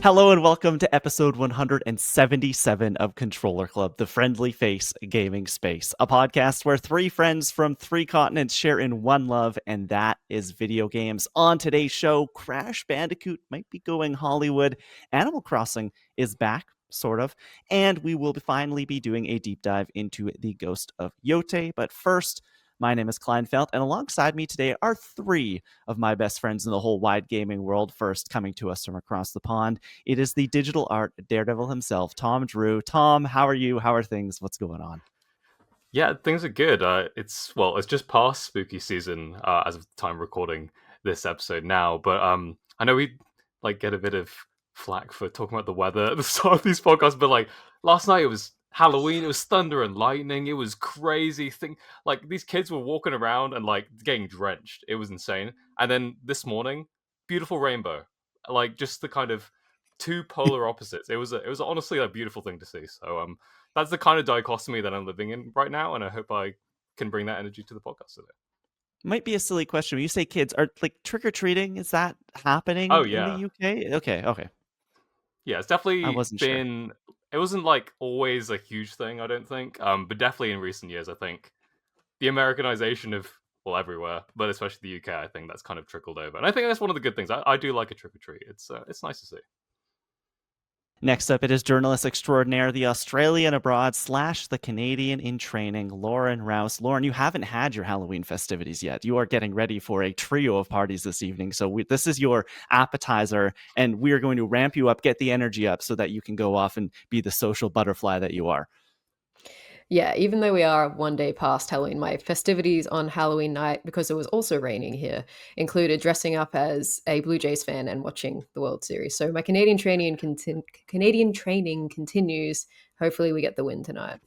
Hello and welcome to episode 177 of Controller Club, the friendly face gaming space, a podcast where three friends from three continents share in one love, and that is video games. On today's show, Crash Bandicoot might be going Hollywood, Animal Crossing is back, sort of, and we will finally be doing a deep dive into the Ghost of Yotei. But first, my name is Kleinfeld, and alongside me today are three of my best friends in the whole wide gaming world. First, coming to us from across the pond, it is the digital art daredevil himself, Tom Drew. Tom, how are you? How are things? What's going on? Yeah, things are good. It's just past spooky season as of the time recording this episode now. But I know we get a bit of flack for talking about the weather at the start of these podcasts. But last night it was Halloween. It was thunder and lightning. It was crazy thing. These kids were walking around and getting drenched. It was insane. And then this morning, beautiful rainbow. Just the kind of two polar opposites. It was honestly a beautiful thing to see. So that's the kind of dichotomy that I'm living in right now, and I hope I can bring that energy to the podcast today. Might be a silly question. When you say kids, are trick-or-treating, is that happening Oh in the yeah, UK? Okay. yeah, it's I definitely wasn't sure. been. It wasn't always a huge thing, I don't think. But definitely in recent years, I think the Americanization of everywhere, but especially the UK, I think that's kind of trickled over, and I think that's one of the good things. I do like a trick or treat. It's nice to see. Next up, it is journalist extraordinaire, the Australian abroad / the Canadian in training, Lauren Rouse. Lauren, you haven't had your Halloween festivities yet. You are getting ready for a trio of parties this evening. So this is your appetizer, and we are going to ramp you up, get the energy up so that you can go off and be the social butterfly that you are. Yeah, even though we are one day past Halloween, my festivities on Halloween night, because it was also raining here, included dressing up as a Blue Jays fan and watching the World Series. So my Canadian training continues. Hopefully we get the win tonight.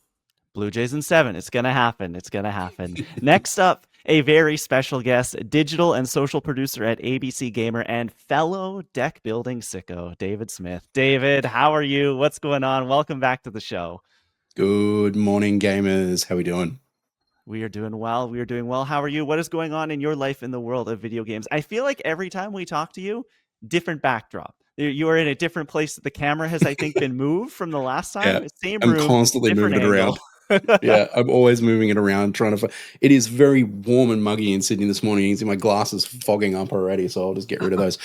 Blue Jays in 7. It's going to happen. It's going to happen. Next up, a very special guest, digital and social producer at ABC Gamer and fellow deck building sicko, David Smith. David, how are you? What's going on? Welcome back to the show. Good morning, gamers. How we doing? We are doing well. We are doing well. How are you? What is going on in your life in the world of video games? I feel like every time we talk to you, different backdrop. You are in a different place. The camera has, I think, been moved from the last time. Yeah, Same I'm room, constantly moving it angle. around. Yeah, I'm always moving it around, trying to. It is very warm and muggy in Sydney this morning. You can see my glasses fogging up already, so I'll just get rid of those.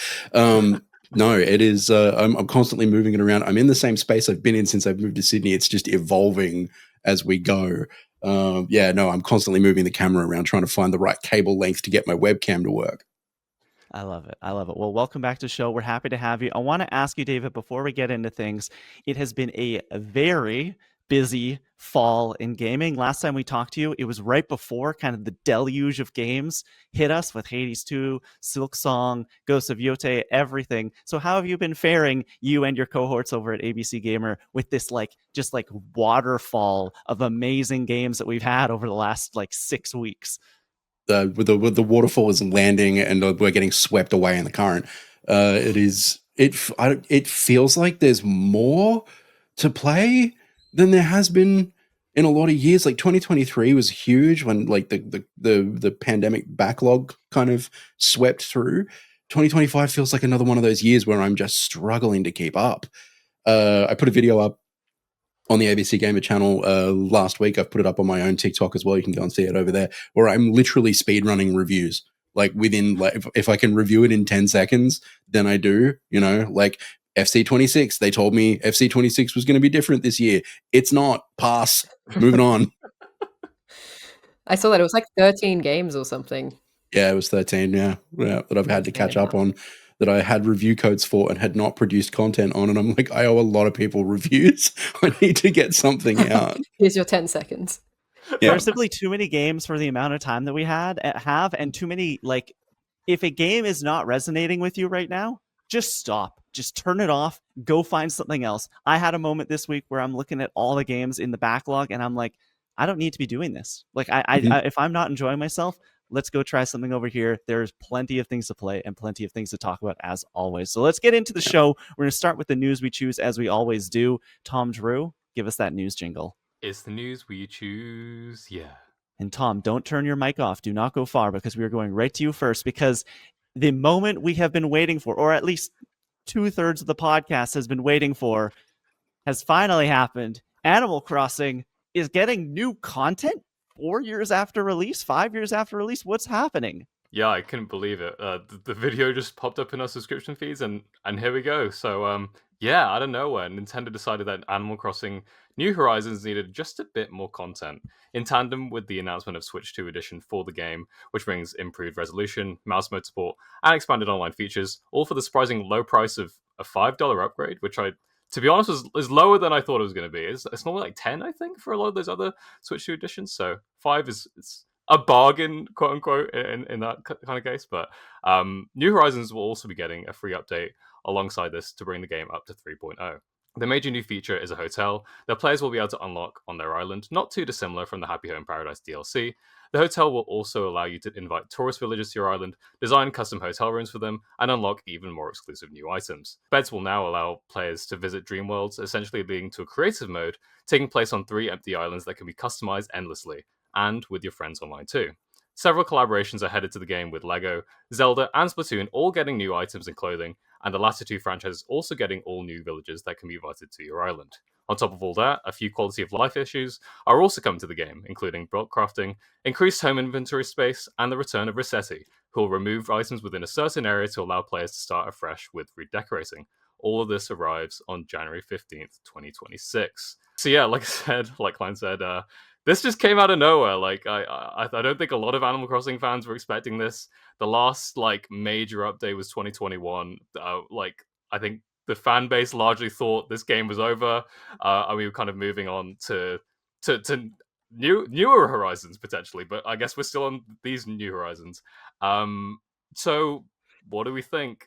No, it is. I'm constantly moving it around. I'm in the same space I've been in since I've moved to Sydney. It's just evolving as we go. I'm constantly moving the camera around, trying to find the right cable length to get my webcam to work. I love it. Well, welcome back to the show. We're happy to have you. I want to ask you, David, before we get into things, it has been a very busy fall in gaming. Last time we talked to you, it was right before kind of the deluge of games hit us with Hades 2, Silk Song, Ghost of Yotei, everything. So how have you been faring, you and your cohorts over at ABC Gamer, with this just waterfall of amazing games that we've had over the last 6 weeks? With the waterfall is landing and we're getting swept away in the current. It feels like there's more to play than there has been in a lot of years. 2023 was huge when the pandemic backlog kind of swept through. 2025 feels like another one of those years where I'm just struggling to keep up. I put a video up on the ABC Gamer channel last week. I've put it up on my own TikTok as well. You can go and see it over there, where I'm literally speedrunning reviews. If I can review it in 10 seconds, then I do. FC26, they told me FC26 was going to be different this year. It's not. Pass. Moving on. I saw that it was 13 games or something. Yeah, it was 13. Yeah, that I've had to catch up on, that I had review codes for and had not produced content on. And I'm like, I owe a lot of people reviews. I need to get something out. Here's your 10 seconds. Yeah. There are simply too many games for the amount of time that we have, and too many, if a game is not resonating with you right now, just stop. Just turn it off. Go find something else. I had a moment this week where I'm looking at all the games in the backlog and I'm like, I don't need to be doing this. If I'm not enjoying myself, let's go try something over here. There's plenty of things to play and plenty of things to talk about, as always. So let's get into the show. We're going to start with the news we choose, as we always do. Tom Drew, give us that news jingle. It's the news we choose, yeah. And Tom, don't turn your mic off. Do not go far, because we are going right to you first, because the moment we have been waiting for, or at least 2/3 of the podcast has been waiting for has finally happened. Animal Crossing is getting new content 4 years after release, 5 years after release. What's happening? Yeah, I couldn't believe it. The video just popped up in our subscription feeds, and here we go. So yeah, out of nowhere, Nintendo decided that Animal Crossing New Horizons needed just a bit more content. In tandem with the announcement of Switch 2 edition for the game, which brings improved resolution, mouse mode support, and expanded online features, all for the surprising low price of a $5 upgrade, which to be honest, is lower than I thought it was going to be. It's normally like 10, I think, for a lot of those other Switch 2 editions. So 5 is a bargain, quote unquote, in that kind of case. But New Horizons will also be getting a free update alongside this to bring the game up to 3.0. The major new feature is a hotel that players will be able to unlock on their island, not too dissimilar from the Happy Home Paradise DLC. The hotel will also allow you to invite tourist villagers to your island, design custom hotel rooms for them, and unlock even more exclusive new items. Beds will now allow players to visit dream worlds, essentially leading to a creative mode taking place on 3 empty islands that can be customized endlessly, and with your friends online too. Several collaborations are headed to the game with LEGO, Zelda, and Splatoon all getting new items and clothing, and the latter 2 franchises also getting all new villages that can be invited to your island. On top of all that, a few quality of life issues are also coming to the game, including block crafting, increased home inventory space, and the return of Rossetti, who will remove items within a certain area to allow players to start afresh with redecorating. All of this arrives on January 15th, 2026. So yeah, like I said, like Klein said, this just came out of nowhere. Like I don't think a lot of Animal Crossing fans were expecting this. The last like major update was 2021. Like I think the fan base largely thought this game was over, and we were kind of moving on to newer horizons potentially. But I guess we're still on these new horizons. So what do we think,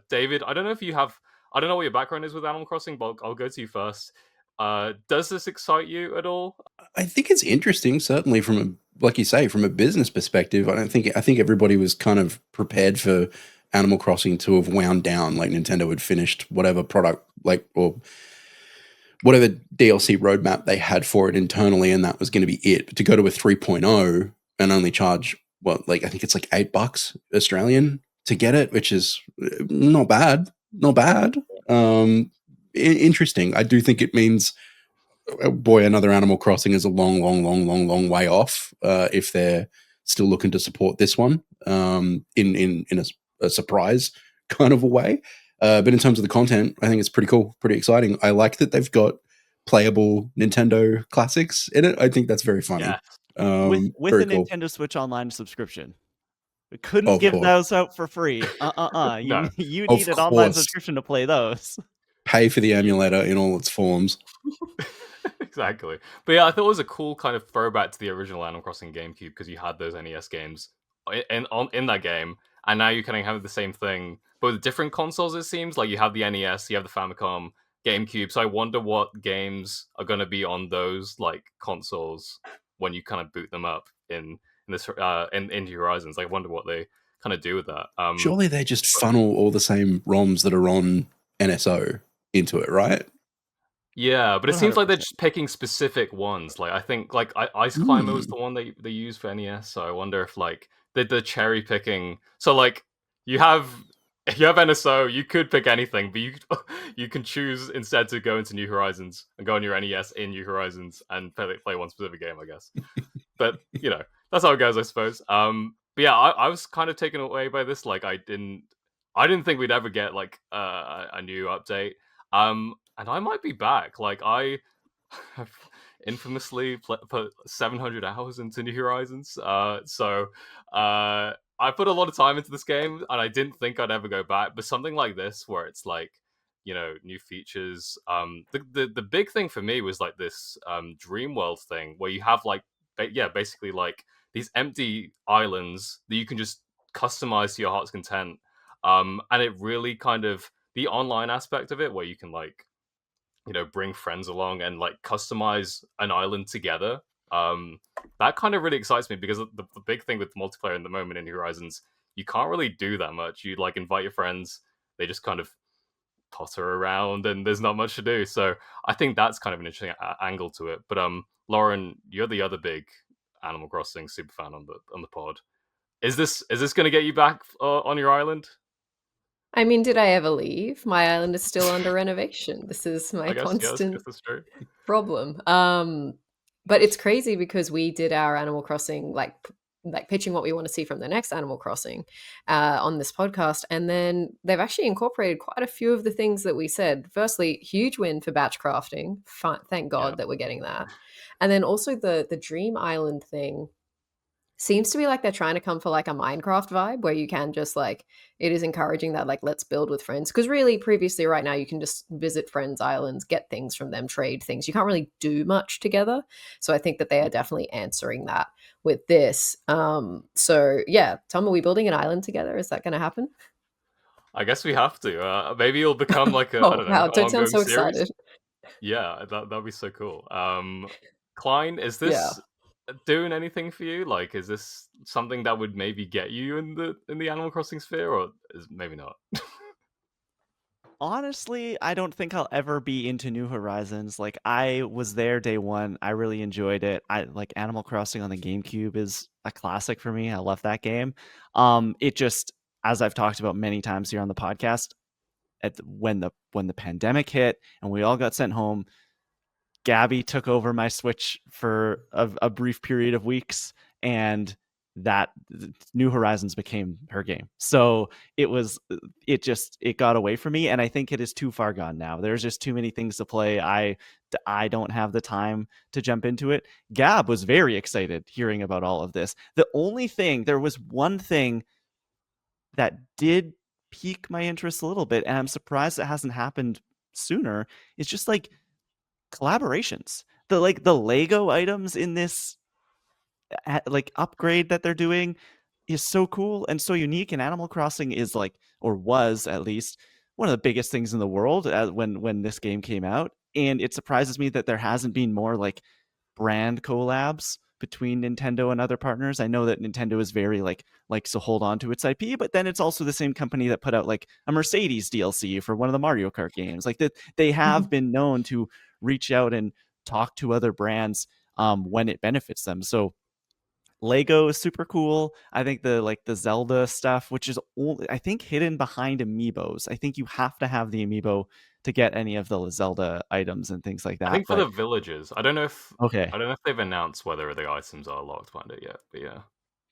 David? I don't know if you have. I don't know what your background is with Animal Crossing, but I'll go to you first. Does this excite you at all? I think it's interesting, certainly from a, like you say, from a business perspective. I think everybody was kind of prepared for Animal Crossing to have wound down, like Nintendo had finished whatever product, like, or whatever DLC roadmap they had for it internally, and that was going to be it. But to go to a 3.0 and only charge like I think it's like $8 Australian to get it, which is not bad, not bad. Interesting. I do think it means, boy, another Animal Crossing is a long way off if they're still looking to support this one in a surprise kind of a way. But in terms of the content, I think it's pretty cool, pretty exciting. I like that they've got playable Nintendo classics in it. I think that's very funny. Yeah. With a cool Nintendo Switch Online subscription. We couldn't give those out for free. No. You need an online subscription to play those. Pay for the emulator in all its forms. Exactly. But yeah, I thought it was a cool kind of throwback to the original Animal Crossing GameCube, because you had those NES games in that game, and now you kind of have the same thing, but with different consoles, it seems. Like you have the NES, you have the Famicom, GameCube, so I wonder what games are going to be on those like consoles when you kind of boot them up in this in Horizons. I wonder what they kind of do with that. Surely they just funnel all the same ROMs that are on NSO into it, right? Yeah, but it seems like they're just picking specific ones. Like I think like Ice Climber was the one they used for NES, so I wonder if like the cherry picking. So like you have NSO, you could pick anything, but you can choose instead to go into New Horizons and go on your NES in New Horizons and play one specific game, I guess. But you know, that's how it goes, I suppose. But yeah, I was kind of taken away by this. Like I didn't think we'd ever get like a new update. And I might be back. Like I have infamously put 700 hours into New Horizons. So I put a lot of time into this game, and I didn't think I'd ever go back. But something like this, where it's like, you know, new features. The big thing for me was like this dream world thing, where you have like basically like these empty islands that you can just customize to your heart's content. And it really kind of, the online aspect of it, where you can like, you know, bring friends along and like customize an island together. That kind of really excites me, because the big thing with multiplayer in the moment in Horizons, you can't really do that much. You like invite your friends, they just kind of potter around, and there's not much to do. So I think that's kind of an interesting angle to it. But Lauren, you're the other big Animal Crossing super fan on the pod. Is this going to get you back on your island? I mean, did I ever leave? My island is still under renovation. This is my I guess yes, I guess constant that's true. problem. But it's crazy because we did our Animal Crossing like pitching what we want to see from the next Animal Crossing on this podcast, and then they've actually incorporated quite a few of the things that we said. Firstly, huge win for batch crafting. Thank Yeah. God that we're getting that, and then also the Dream Island thing seems to be like they're trying to come for like a Minecraft vibe where you can just like it is encouraging that like let's build with friends, because really previously right now you can just visit friends islands, get things from them, trade things, you can't really do much together. So I think that they are definitely answering that with this. So yeah, Tom, are we building an island together? Is that going to happen? I guess we have to. Maybe it'll become like a I Oh don't know wow, don't sound ongoing so series. excited. Yeah, that'd be so cool. Klein, is Yeah. this doing anything for you? Like, is this something that would maybe get you in the Animal Crossing sphere, or is maybe not? Honestly, I don't think I'll ever be into New Horizons. Like, I was there day one. I really enjoyed it. I like Animal Crossing on the GameCube is a classic for me. I love that game. It just, as I've talked about many times here on the podcast, when the pandemic hit and we all got sent home, Gabby took over my Switch for a brief period of weeks, and that New Horizons became her game. So it got away from me, and I think it is too far gone now. There's just too many things to play. I don't have the time to jump into it. Gab was very excited hearing about all of this. There was one thing that did pique my interest a little bit, and I'm surprised it hasn't happened sooner. It's just like collaborations. The Lego items in this like upgrade that they're doing is so cool and so unique. And Animal Crossing is like, or was at least, one of the biggest things in the world when this game came out. And it surprises me that there hasn't been more like brand collabs between Nintendo and other partners. I know that Nintendo is very like to hold on to its IP, but then it's also the same company that put out like a Mercedes DLC for one of the Mario Kart games. Like that, they have been known to reach out and talk to other brands when it benefits them. So Lego is super cool. I think the Zelda stuff, which is only, I think, hidden behind amiibos. I think you have to have the amiibo to get any of the Zelda items and things like I that. think for But the villagers, okay. I don't know if they've announced whether the items are locked behind it yet. But yeah,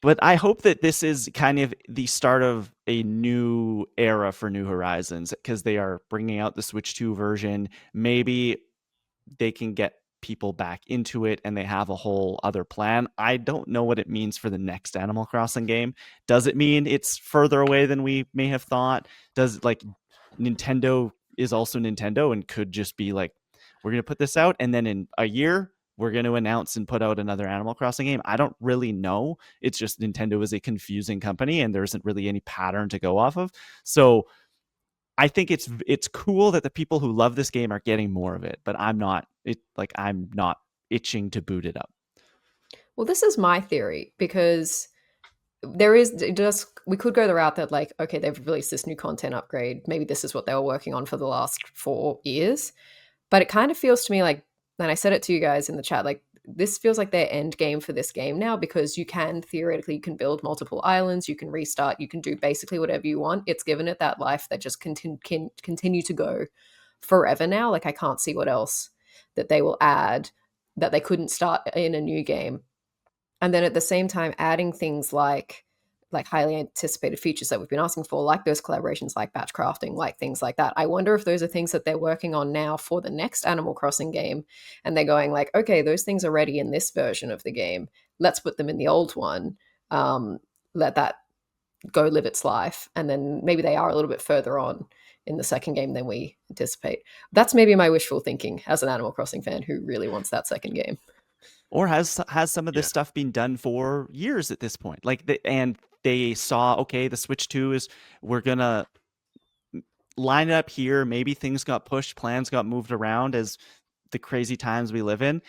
But I hope that this is kind of the start of a new era for New Horizons, because they are bringing out the Switch 2 version. Maybe they can get people back into it and they have a whole other plan. I don't know what it means for the next Animal Crossing game. Does it mean it's further away than we may have thought? Does like Nintendo is also Nintendo and could just be like, we're going to put this out and then in a year we're going to announce and put out another Animal Crossing game? I don't really know. It's just Nintendo is a confusing company and there isn't really any pattern to go off of. So I think it's cool that the people who love this game are getting more of it, but I'm not itching to boot it up. Well, this is my theory because there is it does we could go the route that like okay, they've released this new content upgrade, maybe this is what they were working on for the last 4 years, but it kind of feels to me like, and I said it to you guys in the chat, like this feels like their end game for this game now, because you can theoretically you can build multiple islands, you can restart, you can do basically whatever you want. It's given it that life that just can continue to go forever now. Like I can't see what else that they will add that they couldn't start in a new game, and then at the same time adding things like highly anticipated features that we've been asking for, like those collaborations, like batch crafting, like things like that. I wonder if those are things that they're working on now for the next Animal Crossing game, and they're going like, okay, those things are ready in this version of the game, let's put them in the old one, let that go live its life, and then maybe they are a little bit further on in the second game than we anticipate. That's maybe my wishful thinking as an Animal Crossing fan who really wants that second game. Or has some of this yeah. stuff been done for years at this point? And they saw, okay, the Switch 2 is, we're gonna line it up here. Maybe things got pushed, plans got moved around as the crazy times we live in.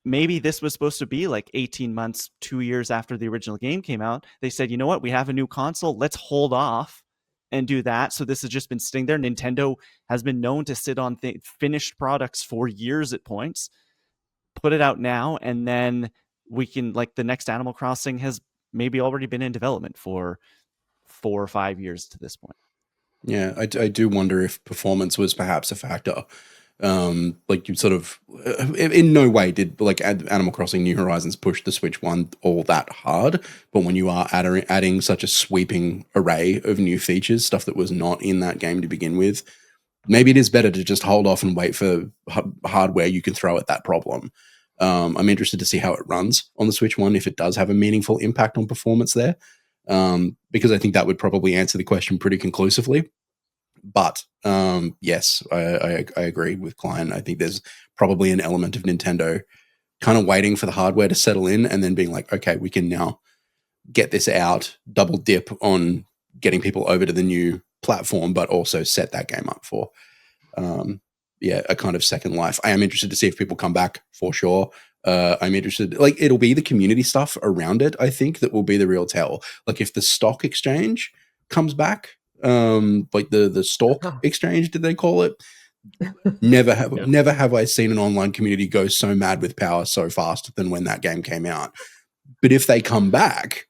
Maybe this was supposed to be like 18 months, 2 years after the original game came out. They said, you know what, we have a new console, let's hold off and do that. So this has just been sitting there. Nintendo has been known to sit on finished products for years at points. Put it out now, and then we can, like, the next Animal Crossing has maybe already been in development for 4 or 5 years to this point. Yeah, I do wonder if performance was perhaps a factor. Like you sort of, in no way did like Animal Crossing New Horizons push the Switch One all that hard. But when you are adding such a sweeping array of new features, stuff that was not in that game to begin with, maybe it is better to just hold off and wait for hardware you can throw at that problem. I'm interested to see how it runs on the Switch One if it does have a meaningful impact on performance there, because I think that would probably answer the question pretty conclusively. But yes, I agree with Klein. I think there's probably an element of Nintendo kind of waiting for the hardware to settle in and then being like, okay, we can now get this out, double dip on getting people over to the new platform, but also set that game up for a kind of second life. I am interested to see if people come back for sure. I'm interested, like it'll be the community stuff around it, I think, that will be the real tell. Like if the stock exchange comes back, like the stalk exchange, did they call it? Never have I seen an online community go so mad with power so fast than when that game came out. But if they come back,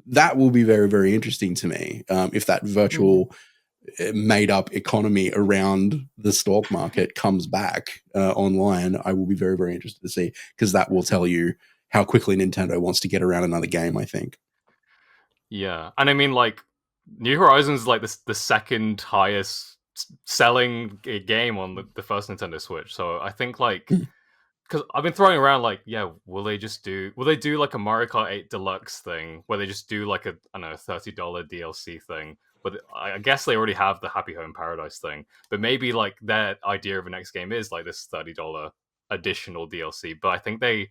that will be very, very interesting to me. If that virtual made up economy around the stock market comes back online, I will be very, very interested to see, because that will tell you how quickly Nintendo wants to get around another game, I think. Yeah, and I mean, like, New Horizons is like the second highest selling game on the first Nintendo Switch. So I think like, because I've been throwing around like, yeah, will they do like a Mario Kart 8 Deluxe thing where they just do like a, I don't know, $30 DLC thing? But I guess they already have the Happy Home Paradise thing. But maybe like their idea of the next game is like this $30 additional DLC. But I think they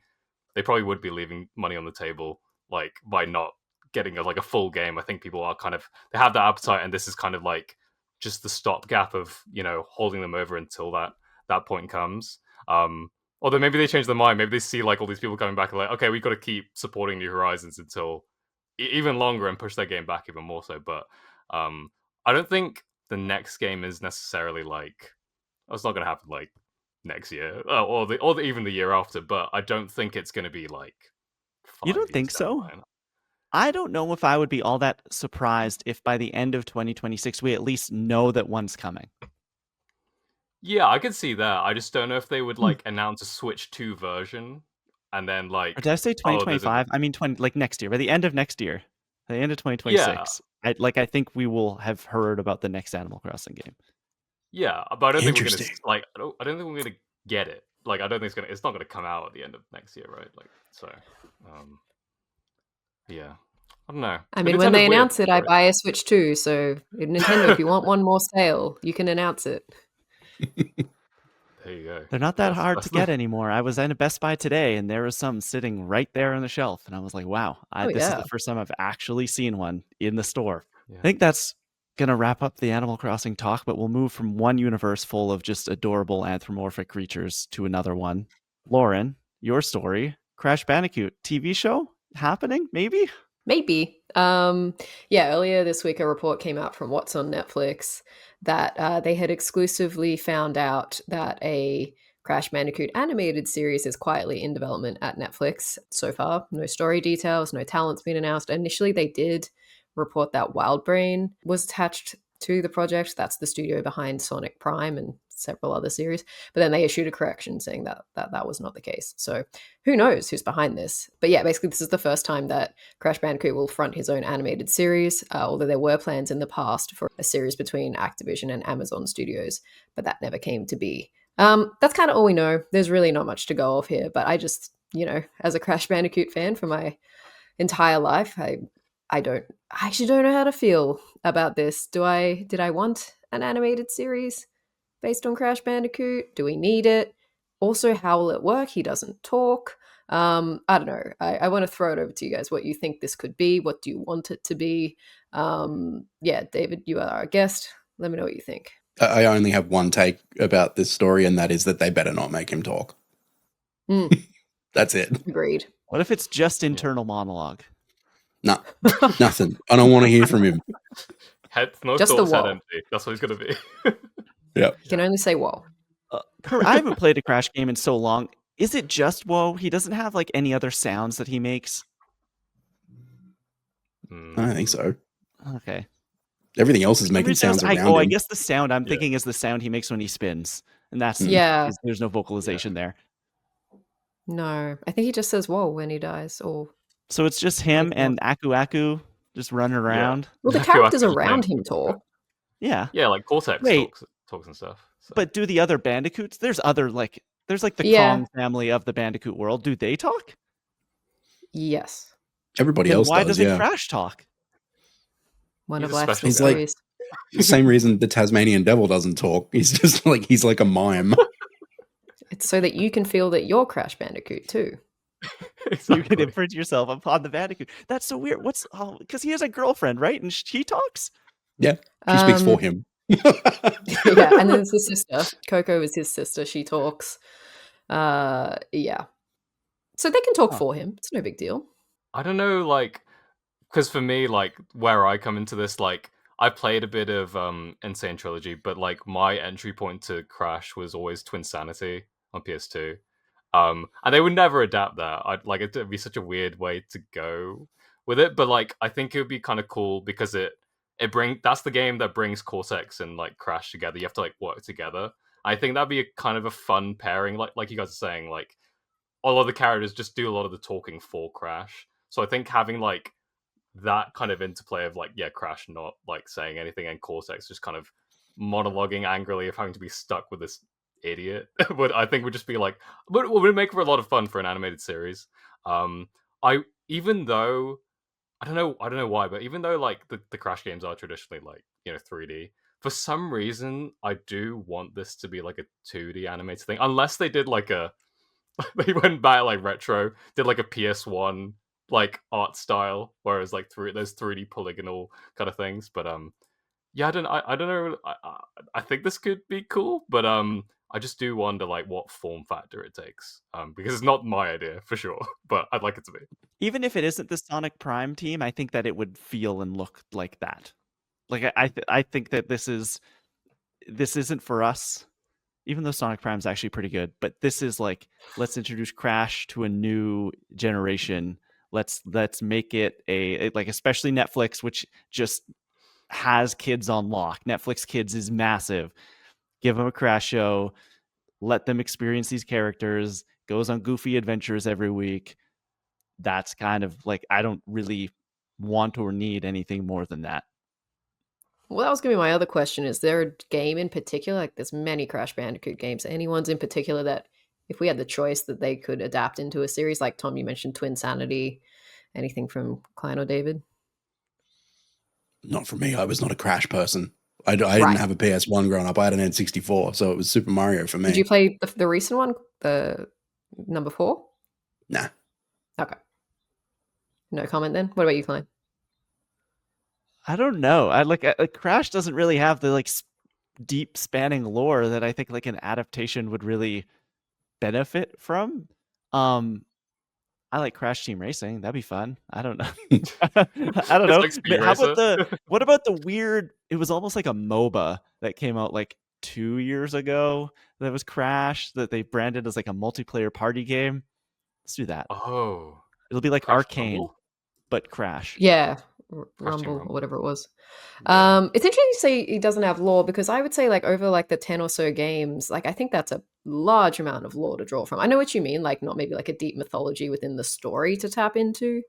probably would be leaving money on the table like by not getting like a full game. I think people are kind of, they have that appetite, and this is kind of like just the stopgap of, you know, holding them over until that point comes. Although maybe they change their mind. Maybe they see like all these people coming back and like, okay, we've got to keep supporting New Horizons until even longer and push their game back even more so. But I don't think the next game is necessarily like, oh, it's not going to happen like next year or even the year after. But I don't think it's going to be like 5 You don't years think down the so? line. I don't know if I would be all that surprised if by the end of 2026 we at least know that one's coming. Yeah, I could see that. I just don't know if they would like announce a Switch 2 version and then like, Or did I say oh, there's a 2025? I mean, like next year, by the end of next year, by the end of yeah, 2026. I think we will have heard about the next Animal Crossing game. yeah, but I don't think we're gonna Interesting. like. I don't think we're gonna get it. Like, I don't think it's not gonna come out at the end of next year, right? Like, so, yeah, I don't know. I But mean, when Nintendo's they weird, announce it, I right? buy a Switch too. So Nintendo, if you want one more sale, you can announce it. There you go. They're not that hard to That's get anymore. I was in a Best Buy today, and there was some sitting right there on the shelf, and I was like, "Wow, Oh this is yeah. the first time I've actually seen one in the store." I yeah. think that's gonna wrap up the Animal Crossing talk, but we'll move from one universe full of just adorable anthropomorphic creatures to another one. Lauren, your story, Crash Bandicoot TV show happening, maybe? Maybe. Yeah, earlier this week, a report came out from What's on Netflix that they had exclusively found out that a Crash Bandicoot animated series is quietly in development at Netflix so far. No story details, no talent's been announced. Initially, they did report that Wildbrain was attached to the project. That's the studio behind Sonic Prime and several other series. But then they issued a correction saying that was not the case. So who knows who's behind this? But yeah, basically, this is the first time that Crash Bandicoot will front his own animated series, although there were plans in the past for a series between Activision and Amazon Studios, but that never came to be. That's kind of all we know. There's really not much to go off here, but I just, as a Crash Bandicoot fan for my entire life, I actually don't know how to feel about this. Did I want an animated series based on Crash Bandicoot? Do we need it? Also, how will it work? He doesn't talk. I don't know. I want to throw it over to you guys. What you think this could be? What do you want it to be? Yeah, David, you are our guest. Let me know what you think. I only have one take about this story, and that is that they better not make him talk. That's it. Agreed. What if it's just internal monologue? No, nothing. I don't want to hear from him. No Just the thoughts, head wall. empty. That's what he's gonna be. Yeah. You can only say whoa. I haven't played a Crash game in so long. Is it just whoa? He doesn't have like any other sounds that he makes? I don't think so. Okay. Everything else is For some making reason, sounds around I him. guess the sound I'm Yeah. thinking is the sound he makes when he spins, and that's Yeah. there's no vocalization there. No, I think he just says "whoa" when he dies. Or So it's just him Anything and Aku Aku just running around. well, the Aku characters Aku's around playing him talk. Yeah. Yeah, like Cortex Wait. talks and stuff. So. But do the other bandicoots? There's like the Yeah. Kong family of the Bandicoot world. Do they talk? Yes, Everybody Then else why does, doesn't yeah. Crash talk? one He's of a life's special He's like- mysteries. The same reason the Tasmanian devil doesn't talk. He's just like, he's like a mime. It's so that you can feel that you're Crash Bandicoot too. You can Exactly. imprint yourself upon the Bandicoot. That's so weird. Because he has a girlfriend, right? And she talks. Yeah, she speaks for him. Yeah, and then there's the sister. Coco is his sister. She talks. Yeah. So they can talk Huh. for him. It's no big deal. I don't know, like, because for me, like, where I come into this, like, I played a bit of Insane Trilogy, but like my entry point to Crash was always Twinsanity on PS2. And they would never adapt that. I'd like it'd be such a weird way to go with it, but like I think it would be kind of cool because that's the game that brings Cortex and like Crash together. You have to like work together. I think that'd be a kind of a fun pairing, like you guys are saying, like all of the characters just do a lot of the talking for Crash. So I think having like that kind of interplay of like, yeah, Crash not like saying anything and Cortex just kind of monologuing angrily of having to be stuck with this idiot would just be like, would make for a lot of fun for an animated series. Even though I don't know why, but even though like the Crash games are traditionally like 3D, for some reason I do want this to be like a 2D animated thing, unless they did like they went back like retro, did like a PS1 like art style, whereas like those 3D polygonal kind of things. But yeah, I don't know. I think this could be cool, but I just do wonder like what form factor it takes, because it's not my idea for sure, but I'd like it to be. Even if it isn't the Sonic Prime team, I think that it would feel and look like that. Like I think that this isn't for us. Even though Sonic Prime's actually pretty good, but this is like, let's introduce Crash to a new generation. Let's make it like, especially Netflix, which just has kids on lock. Netflix Kids is massive. Give them a Crash show. Let them experience these characters. Goes on goofy adventures every week. That's kind of like, I don't really want or need anything more than that. Well, that was going to be my other question. Is there a game in particular? Like, there's many Crash Bandicoot games. Any ones in particular that, if we had the choice, that they could adapt into a series? Like Tom, you mentioned Twinsanity. Anything from Klein or David? Not for me. I was not a Crash person. I didn't have a PS1 growing up. I had an N64, so it was Super Mario for me. Did you play the recent one, the number 4? Nah. Okay. No comment then. What about you, Klein? I don't know. I like Crash doesn't really have the like deep spanning lore that I think like an adaptation would really benefit from. I like Crash Team Racing. That'd be fun. I don't know. I don't know. It's like Speed How about Racer. what about the weird? It was almost like a MOBA that came out like 2 years ago. That was Crash that they branded as like a multiplayer party game. Let's do that. Oh, It'll be like Crash Arcane, Rumble? but Crash. Yeah, Crash Team Rumble or Rumble. whatever it was. Yeah. It's interesting you say he doesn't have lore, because I would say like over like the 10 or so games, like I think that's a large amount of lore to draw from. I know what you mean, like not maybe like a deep mythology within the story to tap into,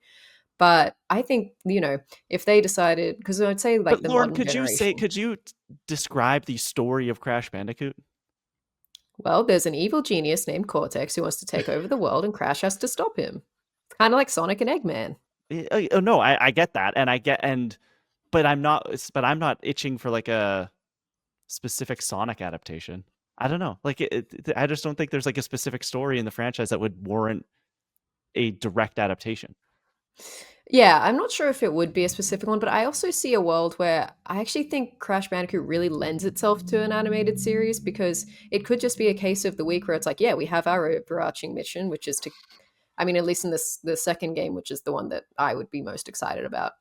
but I think if they decided, because I'd say like But the Lauren, modern generation. could you describe the story of Crash Bandicoot? Well, there's an evil genius named Cortex who wants to take over the world, and Crash has to stop him. It's kind of like Sonic and Eggman. No, I get that, but I'm not itching for like a specific Sonic adaptation. I don't know. Like I just don't think there's like a specific story in the franchise that would warrant a direct adaptation. Yeah, I'm not sure if it would be a specific one, but I also see a world where I actually think Crash Bandicoot really lends itself to an animated series, because it could just be a case of the week where it's like, yeah, we have our overarching mission, which is to, I mean, at least in the second game, which is the one that I would be most excited about,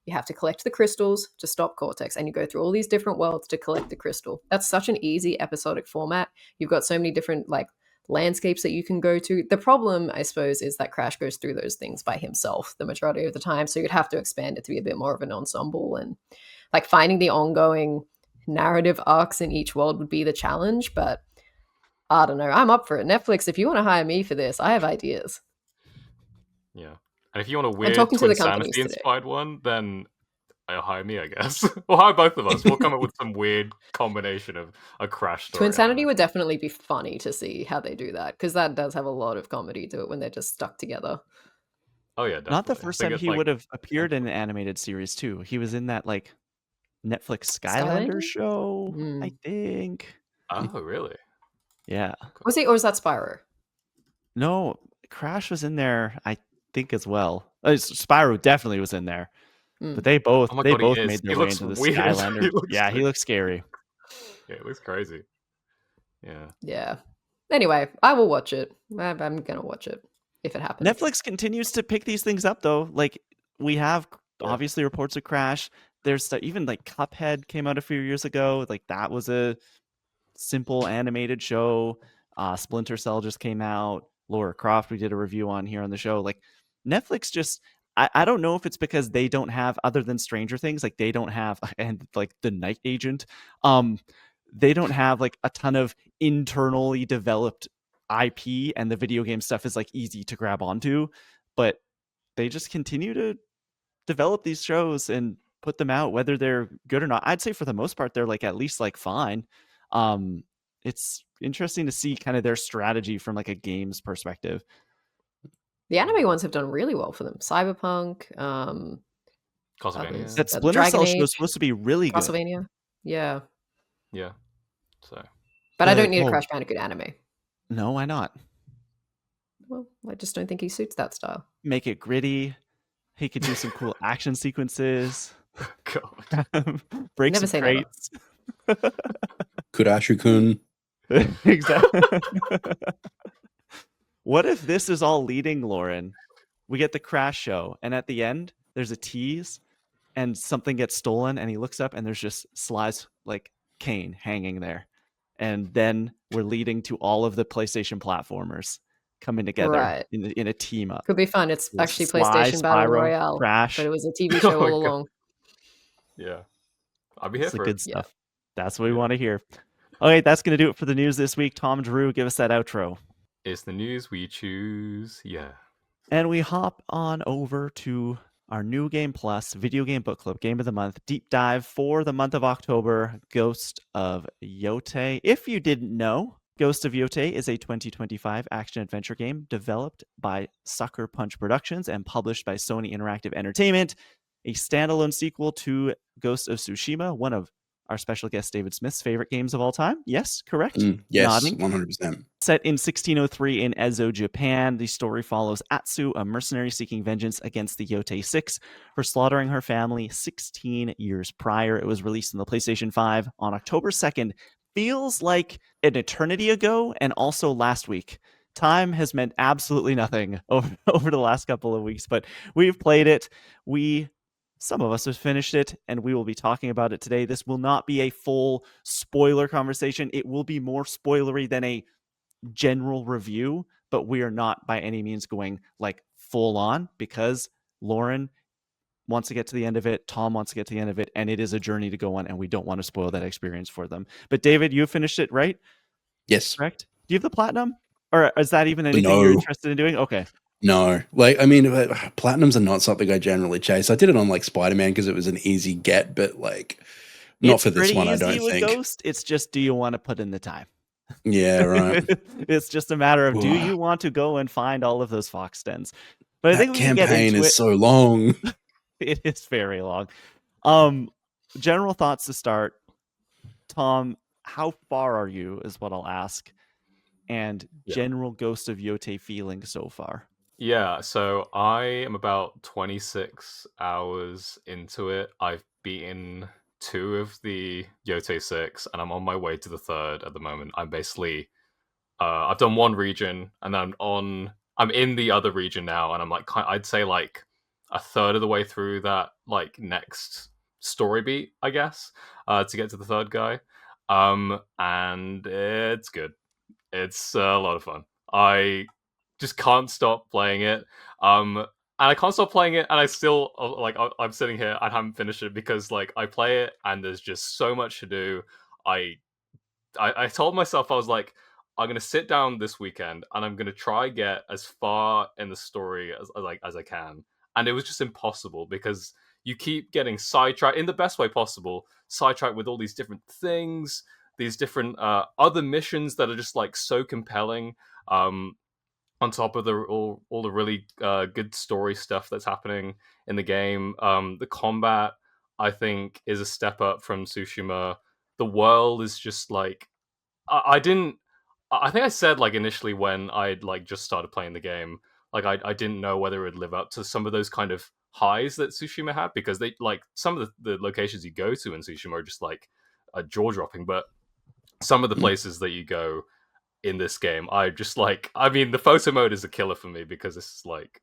you have to collect the crystals to stop Cortex, and you go through all these different worlds to collect the crystal. That's such an easy episodic format. You've got so many different like landscapes that you can go to. The problem, I suppose, is that Crash goes through those things by himself the majority of the time, so you'd have to expand it to be a bit more of an ensemble and like finding the ongoing narrative arcs in each world would be the challenge, but I don't know. I'm up for it. Netflix, if you want to hire me for this, I have ideas. Yeah. And if you want a I'm weird talking to the companies Twinsanity today. inspired one, then hire me, I guess. Or hire both of us. We'll come up with some weird combination of a Crash story. Twinsanity would definitely be funny to see how they do that, because that does have a lot of comedy to it when they're just stuck together. Oh yeah, definitely. Not the first They time get, he like, would have appeared in an Netflix. animated series too. He was in that like Netflix Skylander? Skylander show, I Mm. think. Oh, really? Yeah. Was he, or was that Spyro? No, Crash was in there, I think, as well. Spyro definitely was in there. Mm. But they both Oh my god, he is. made their He way looks into the weird. Skylander. He looks Yeah, he sick. looks scary. Yeah, it looks crazy. Yeah. Yeah. Anyway, I will watch it. I'm gonna watch it if it happens. Netflix continues to pick these things up though. Like we have Yeah. obviously reports of Crash. There's even like Cuphead came out a few years ago. Like that was a simple animated show. Splinter Cell just came out. Lara Croft we did a review on here on the show. Like Netflix just I don't know if it's because they don't have, other than Stranger Things, like they don't have, and like The Night Agent, they don't have like a ton of internally developed IP, and the video game stuff is like easy to grab onto, but they just continue to develop these shows and put them out, whether they're good or not. I'd say for the most part they're like at least like fine. It's interesting to see kind of their strategy from like a games perspective. The anime ones have done really well for them. Cyberpunk, Castlevania. That Splinter Dragon Cell show Age, is supposed to be really good. Castlevania. Yeah. Yeah. So. But I don't need a Crash Bandicoot anime. No, why not? Well, I just don't think he suits that style. Make it gritty. He could do some cool action sequences. God. Break Never some say never. crates. Kurashu-kun. Exactly. What if this is all leading, Lauren? We get the Crash show, and at the end, there's a tease, and something gets stolen, and he looks up, and there's just Sly's like cane hanging there. And then we're leading to all of the PlayStation platformers coming together Right. in a team up. Could be fun. It's actually Sly, PlayStation Battle Spyro, Royale, Crash. but it was a TV show Oh my all God. along. Yeah. I'll be here It's the for good it. stuff. That's what we Yeah. want to hear. Okay, that's going to do it for the news this week. Tom, Drew, give us that outro. It's the news we choose. Yeah. And we hop on over to our New Game Plus Video Game Book Club Game of the Month deep dive for the month of October, Ghost of Yotei. If you didn't know, Ghost of Yotei is a 2025 action-adventure game developed by Sucker Punch Productions and published by Sony Interactive Entertainment, a standalone sequel to Ghost of Tsushima, one of our special guest David Smith's favorite games of all time. Yes, correct? Yes, Nodding. 100%. Set in 1603 in Ezo, Japan, the story follows Atsu, a mercenary seeking vengeance against the Yotei Six for slaughtering her family 16 years prior. It was released on the PlayStation 5 on October 2nd. Feels like an eternity ago, and also last week. Time has meant absolutely nothing over the last couple of weeks, but we've played it. Some of us have finished it, and we will be talking about it today. This will not be a full spoiler conversation. It will be more spoilery than a general review, but we are not by any means going like full on, because Lauren wants to get to the end of it, Tom wants to get to the end of it, and it is a journey to go on, and we don't want to spoil that experience for them. But David, you finished it, right? Yes. Correct? Do you have the platinum? Or is that even anything you're interested in doing? Okay. No, like, I mean, platinums are not something I generally chase. I did it on like Spider-Man because it was an easy get, but like not It's for this one, I pretty don't easy with think. Ghost. It's just, do you want to put in the time? Yeah, right. It's just a matter of, do Ooh. you want to go and find all of those fox dens? But I That think we can get campaign into is it. so long. It is very long. General thoughts to start. Tom, how far are you is what I'll ask. And general Ghost of Yotei feeling so far. Yeah, so I am about 26 hours into it. I've beaten 2 of the Yotei 6, and I'm on my way to the 3rd at the moment. I'm basically, I've done 1 region, and then I'm in the other region now, and I'm like, I'd say like a third of the way through that like next story beat, I guess, to get to the 3rd guy. And it's good. It's a lot of fun. I just can't stop playing it. And I can't stop playing it, and I still like I'm sitting here. I haven't finished it because like I play it, and there's just so much to do. I I told myself I was like, I'm gonna sit down this weekend, and I'm gonna try get as far in the story as I can, and it was just impossible because you keep getting sidetracked in the best way possible, sidetracked with all these different things, these different other missions that are just like so compelling. Um, on top of all the really good story stuff that's happening in the game. The combat, I think, is a step up from Tsushima. The world is just like I didn't. I think I said like initially when I'd like just started playing the game, like I didn't know whether it would live up to some of those kind of highs that Tsushima had because they like some of the locations you go to in Tsushima are just like jaw dropping, but some of the places that you go in this game. I just like, I mean, the photo mode is a killer for me because it's like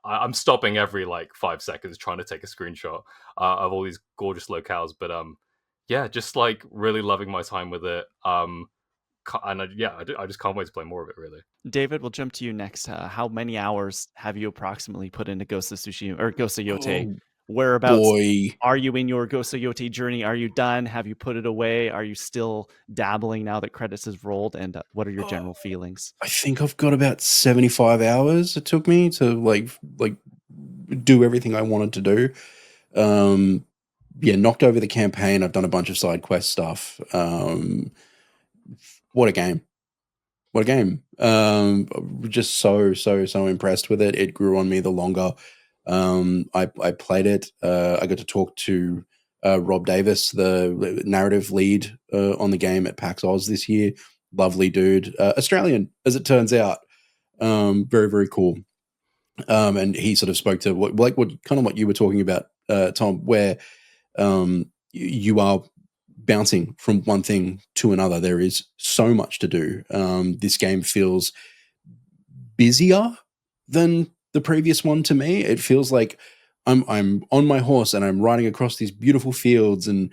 I'm stopping every like 5 seconds trying to take a screenshot of all these gorgeous locales. But yeah, just like really loving my time with it. And I just can't wait to play more of it. Really, David, we'll jump to you next. How many hours have you approximately put into Ghost of Tsushima or Ghost of Yotei? Oh Whereabouts boy. are you in your Ghost of Yotei journey? Are you done? Have you put it away? Are you still dabbling now that credits has rolled? And what are your general feelings? I think I've got about 75 hours it took me to like do everything I wanted to do. Yeah, knocked over the campaign. I've done a bunch of side quest stuff. What a game. What a game. Just so impressed with it. It grew on me the longer I played it. I got to talk to Rob Davis, the narrative lead on the game at PAX Oz this year. Lovely dude. Australian, as it turns out. Very, very cool. And he sort of spoke to what you were talking about, Tom, where you are bouncing from one thing to another. There is so much to do. This game feels busier than the previous one to me. It feels like I'm on my horse and I'm riding across these beautiful fields and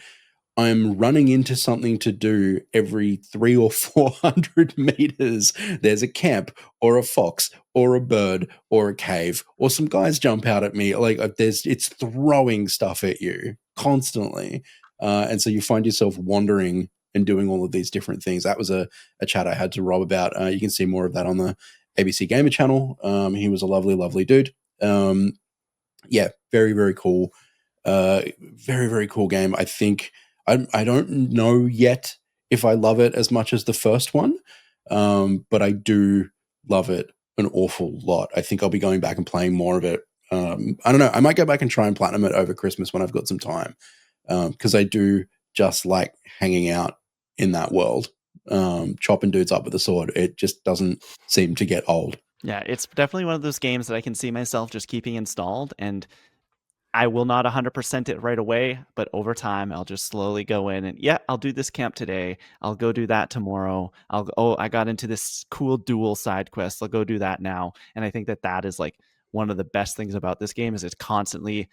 I'm running into something to do every 300 or 400 meters. There's a camp or a fox or a bird or a cave or some guys jump out at me. Like it's throwing stuff at you constantly. And so you find yourself wandering and doing all of these different things. That was a chat I had to Rob about. You can see more of that on the ABC Gamer channel. He was a lovely, lovely dude. Yeah, very, very cool. Very, very cool game. I think I don't know yet if I love it as much as the first one, but I do love it an awful lot. I think I'll be going back and playing more of it. I don't know. I might go back and try and platinum it over Christmas when I've got some time, because I do just like hanging out in that world, chopping dudes up with a sword. It just doesn't seem to get old. Yeah, it's definitely one of those games that I can see myself just keeping installed, and I will not 100% it right away, but over time, I'll just slowly go in and, yeah, I'll do this camp today. I'll go do that tomorrow. I got into this cool dual side quest. I'll go do that now. And I think that is like one of the best things about this game is it's constantly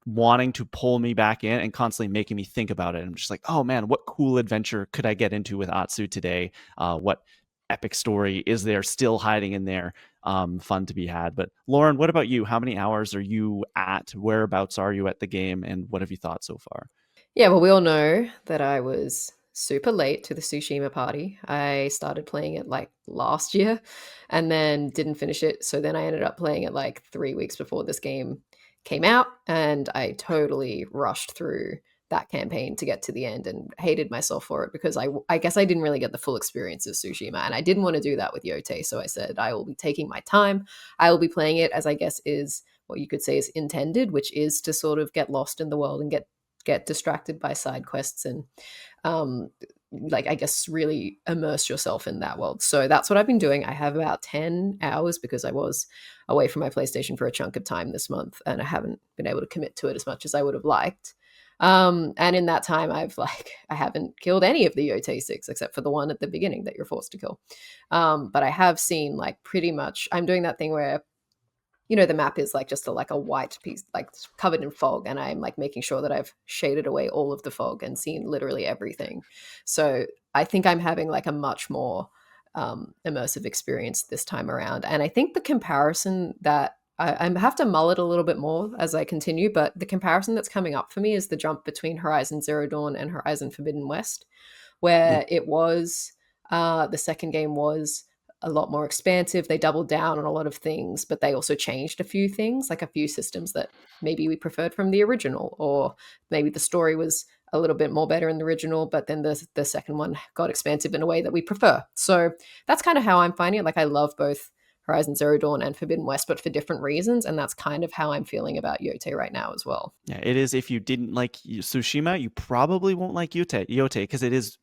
wanting to pull me back in and constantly making me think about it. I'm just like, oh man, what cool adventure could I get into with Atsu today? What epic story is there still hiding in there? Fun to be had. But Lauren, what about you? How many hours are you at? Whereabouts are you at the game? And what have you thought so far? Yeah, well, we all know that I was super late to the Tsushima party. I started playing it like last year and then didn't finish it. So then I ended up playing it like 3 weeks before this game came out. And I totally rushed through that campaign to get to the end and hated myself for it because I guess I didn't really get the full experience of Tsushima. And I didn't want to do that with Yotei. So I said, I will be taking my time. I will be playing it as I guess is what you could say is intended, which is to sort of get lost in the world and get distracted by side quests and like I guess really immerse yourself in that world. So that's what I've been doing. I have about 10 hours because I was away from my PlayStation for a chunk of time this month and I haven't been able to commit to it as much as I would have liked. And in that time I haven't killed any of the Yotei 6 except for the one at the beginning that you're forced to kill. But I have seen like pretty much I'm doing that thing where the map is like just a white piece, like covered in fog. And I'm like making sure that I've shaded away all of the fog and seen literally everything. So I think I'm having like a much more immersive experience this time around. And I think the comparison that I have to mull it a little bit more as I continue, but the comparison that's coming up for me is the jump between Horizon Zero Dawn and Horizon Forbidden West, where it was the second game was a lot more expansive. They doubled down on a lot of things, but they also changed a few things, like a few systems that maybe we preferred from the original, or maybe the story was a little bit more better in the original, but then the second one got expansive in a way that we prefer. So that's kind of how I'm finding it. Like I love both Horizon Zero Dawn and Forbidden West, but for different reasons, and that's kind of how I'm feeling about Yotei right now as well. Yeah, it is. If you didn't like Tsushima, you probably won't like Yotei because it is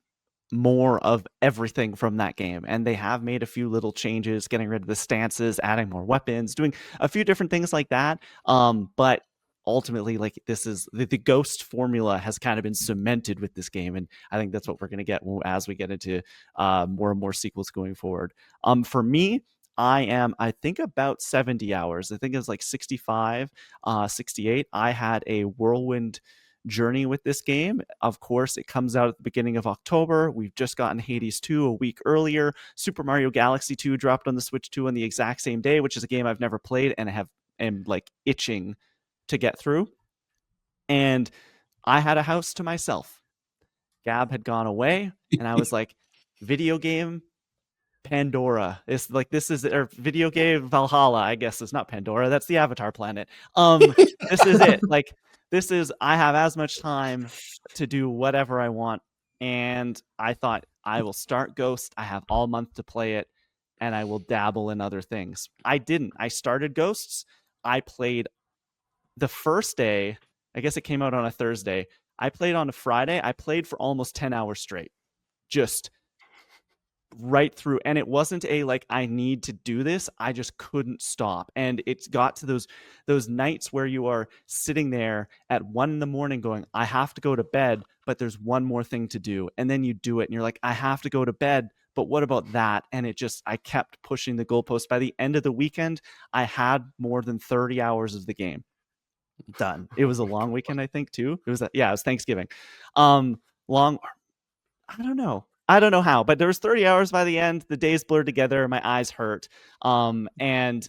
more of everything from that game, and they have made a few little changes, getting rid of the stances, adding more weapons, doing a few different things like that. But ultimately, like, this is the ghost formula has kind of been cemented with this game, and I think that's what we're going to get as we get into more and more sequels going forward. For me, I think about 70 hours. I think it was like 65, 68. I had a whirlwind journey with this game. Of course, it comes out at the beginning of October. We've just gotten Hades 2 a week earlier. Super Mario Galaxy 2 dropped on the Switch 2 on the exact same day, which is a game I've never played and am like itching to get through. And I had a house to myself. Gab had gone away, and I was like, video game Pandora. It's like, this is, or video game Valhalla, I guess. It's not Pandora, that's the Avatar planet. This is it. Like, this is, I have as much time to do whatever I want. And I thought, I will start Ghost. I have all month to play it, and I will dabble in other things. I didn't. I started Ghosts. I played the first day. I guess it came out on a Thursday. I played on a Friday. I played for almost 10 hours straight. Just right through, and it wasn't a like, I need to do this, I just couldn't stop. And it's got to those nights where you are sitting there at 1 a.m. going, I have to go to bed, but there's one more thing to do, and then you do it and you're like, I have to go to bed, but what about that? And I kept pushing the goalpost. By the end of the weekend, I had more than 30 hours of the game done. It was a long weekend, I think, too. It was Thanksgiving. Long, I don't know how, but there was 30 hours by the end. The days blurred together. My eyes hurt. And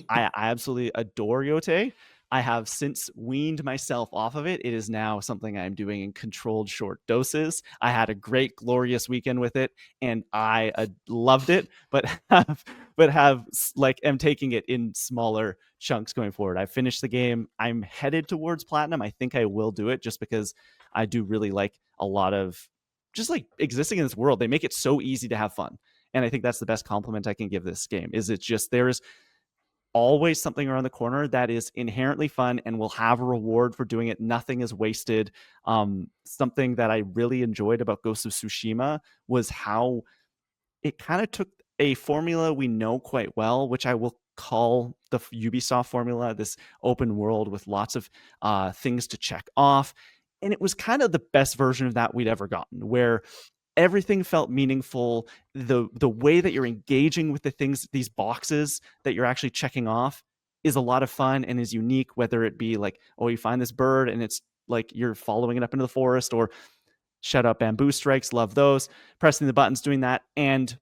I absolutely adore Yotei. I have since weaned myself off of it. It is now something I'm doing in controlled short doses. I had a great, glorious weekend with it, and I loved it, but am taking it in smaller chunks going forward. I finished the game. I'm headed towards platinum. I think I will do it just because I do really like a lot of just like existing in this world. They make it so easy to have fun, and I think that's the best compliment I can give this game. Is it's just, there's always something around the corner that is inherently fun and will have a reward for doing it. Nothing is wasted. Something that I really enjoyed about Ghost of Tsushima was how it kind of took a formula we know quite well, which I will call the Ubisoft formula, this open world with lots of things to check off. And it was kind of the best version of that we'd ever gotten, where everything felt meaningful. The way that you're engaging with the things, these boxes that you're actually checking off, is a lot of fun and is unique, whether it be like, oh, you find this bird and it's like you're following it up into the forest, or shut up bamboo strikes, love those, pressing the buttons, doing that. And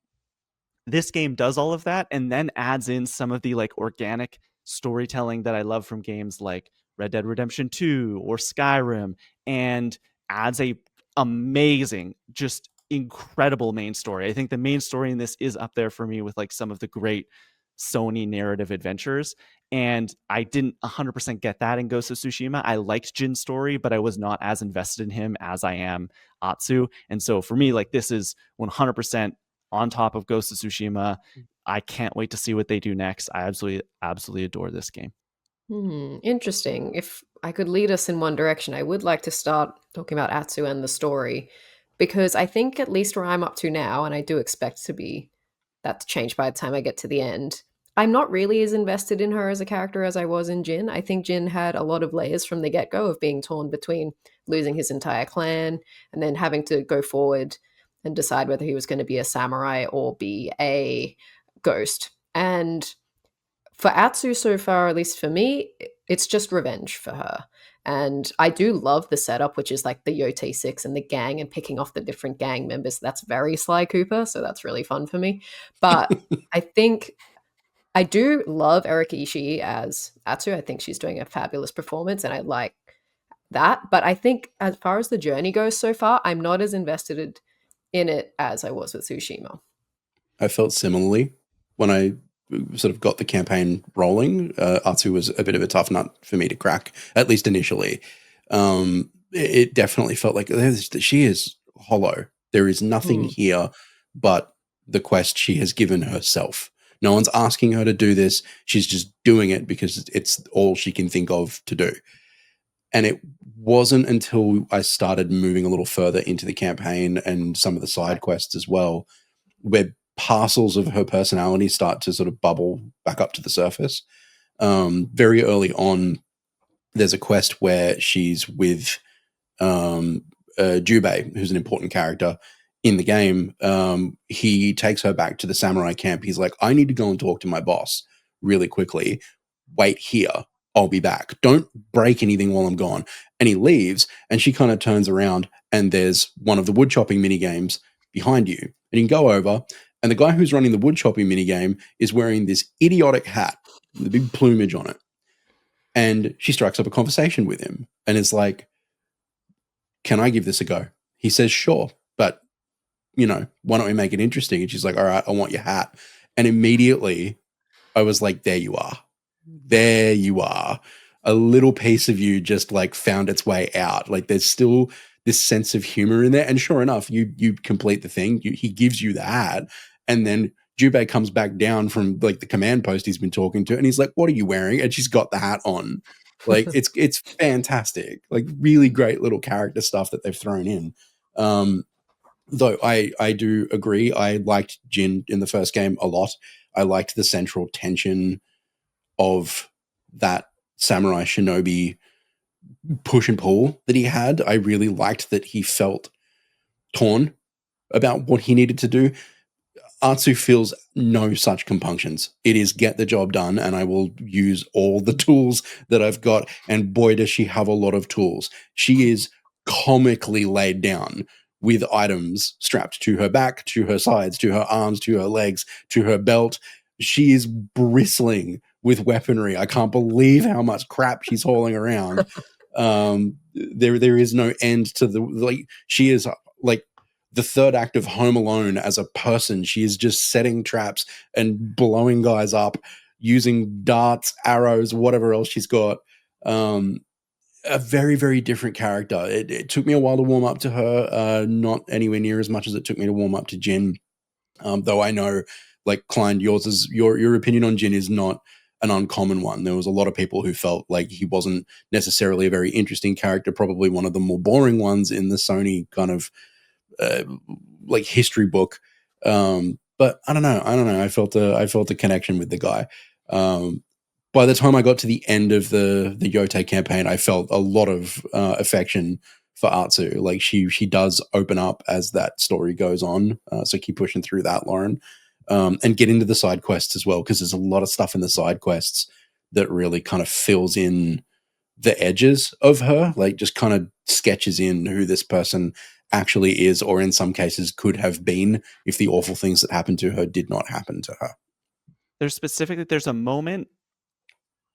this game does all of that and then adds in some of the like organic storytelling that I love from games like Red Dead Redemption 2 or Skyrim, and adds a amazing, just incredible main story. I think the main story in this is up there for me with like some of the great Sony narrative adventures, and I didn't 100% get that in Ghost of Tsushima. I liked Jin's story, but I was not as invested in him as I am Atsu. And so for me, like, this is 100% on top of Ghost of Tsushima. I can't wait to see what they do next. I absolutely adore this game. Interesting. If I could lead us in one direction, I would like to start talking about Atsu and the story, because I think at least where I'm up to now, and I do expect to be that to change by the time I get to the end, I'm not really as invested in her as a character as I was in Jin. I think Jin had a lot of layers from the get-go of being torn between losing his entire clan and then having to go forward and decide whether he was going to be a samurai or be a ghost. And for Atsu so far, at least for me, it's just revenge for her. And I do love the setup, which is like the Yotei 6 and the gang and picking off the different gang members. That's very Sly Cooper, so that's really fun for me. But I think I do love Erika Ishii as Atsu. I think she's doing a fabulous performance, and I like that. But I think as far as the journey goes so far, I'm not as invested in it as I was with Tsushima. I felt similarly when I sort of got the campaign rolling. Atsu was a bit of a tough nut for me to crack, at least initially. It definitely felt like she is hollow. There is nothing here but the quest she has given herself. No one's asking her to do this. She's just doing it because it's all she can think of to do. And it wasn't until I started moving a little further into the campaign and some of the side quests as well, where parcels of her personality start to sort of bubble back up to the surface. Very early on, there's a quest where she's with Jubei, who's an important character in the game. He takes her back to the samurai camp. He's like, I need to go and talk to my boss really quickly. Wait here. I'll be back. Don't break anything while I'm gone. And he leaves, and she kind of turns around, and there's one of the wood chopping mini games behind you. And you can go over, and the guy who's running the wood chopping mini game is wearing this idiotic hat with a big plumage on it. And she strikes up a conversation with him and is like, can I give this a go? He says, sure, but why don't we make it interesting? And she's like, all right, I want your hat. And immediately I was like, there you are. There you are. A little piece of you just like found its way out. Like there's still this sense of humor in there. And sure enough, you complete the thing. He gives you the hat. And then Jubei comes back down from like the command post he's been talking to. And he's like, what are you wearing? And she's got the hat on. Like it's fantastic. Like really great little character stuff that they've thrown in. Though I do agree, I liked Jin in the first game a lot. I liked the central tension of that samurai shinobi push and pull that he had. I really liked that he felt torn about what he needed to do. Atsu feels no such compunctions. It is get the job done, and I will use all the tools that I've got. And boy, does she have a lot of tools. She is comically laid down with items strapped to her back, to her sides, to her arms, to her legs, to her belt. She is bristling with weaponry. I can't believe how much crap she's hauling around. There is no end to the she is like the third act of Home Alone as a person. She is just setting traps and blowing guys up using darts, arrows, whatever else she's got. A very, very different character. It took me a while to warm up to her, not anywhere near as much as it took me to warm up to Jin. Though I know, like Klein, your opinion on Jin is not an uncommon one. There was a lot of people who felt like he wasn't necessarily a very interesting character, probably one of the more boring ones in the Sony kind of like history book. But I don't know. I felt a connection with the guy. By the time I got to the end of the Yotei campaign, I felt a lot of affection for Atsu. Like she does open up as that story goes on. So keep pushing through that, Lauren, and get into the side quests as well, because there's a lot of stuff in the side quests that really kind of fills in the edges of her, like just kind of sketches in who this person actually is, or in some cases could have been if the awful things that happened to her did not happen to her. There's a moment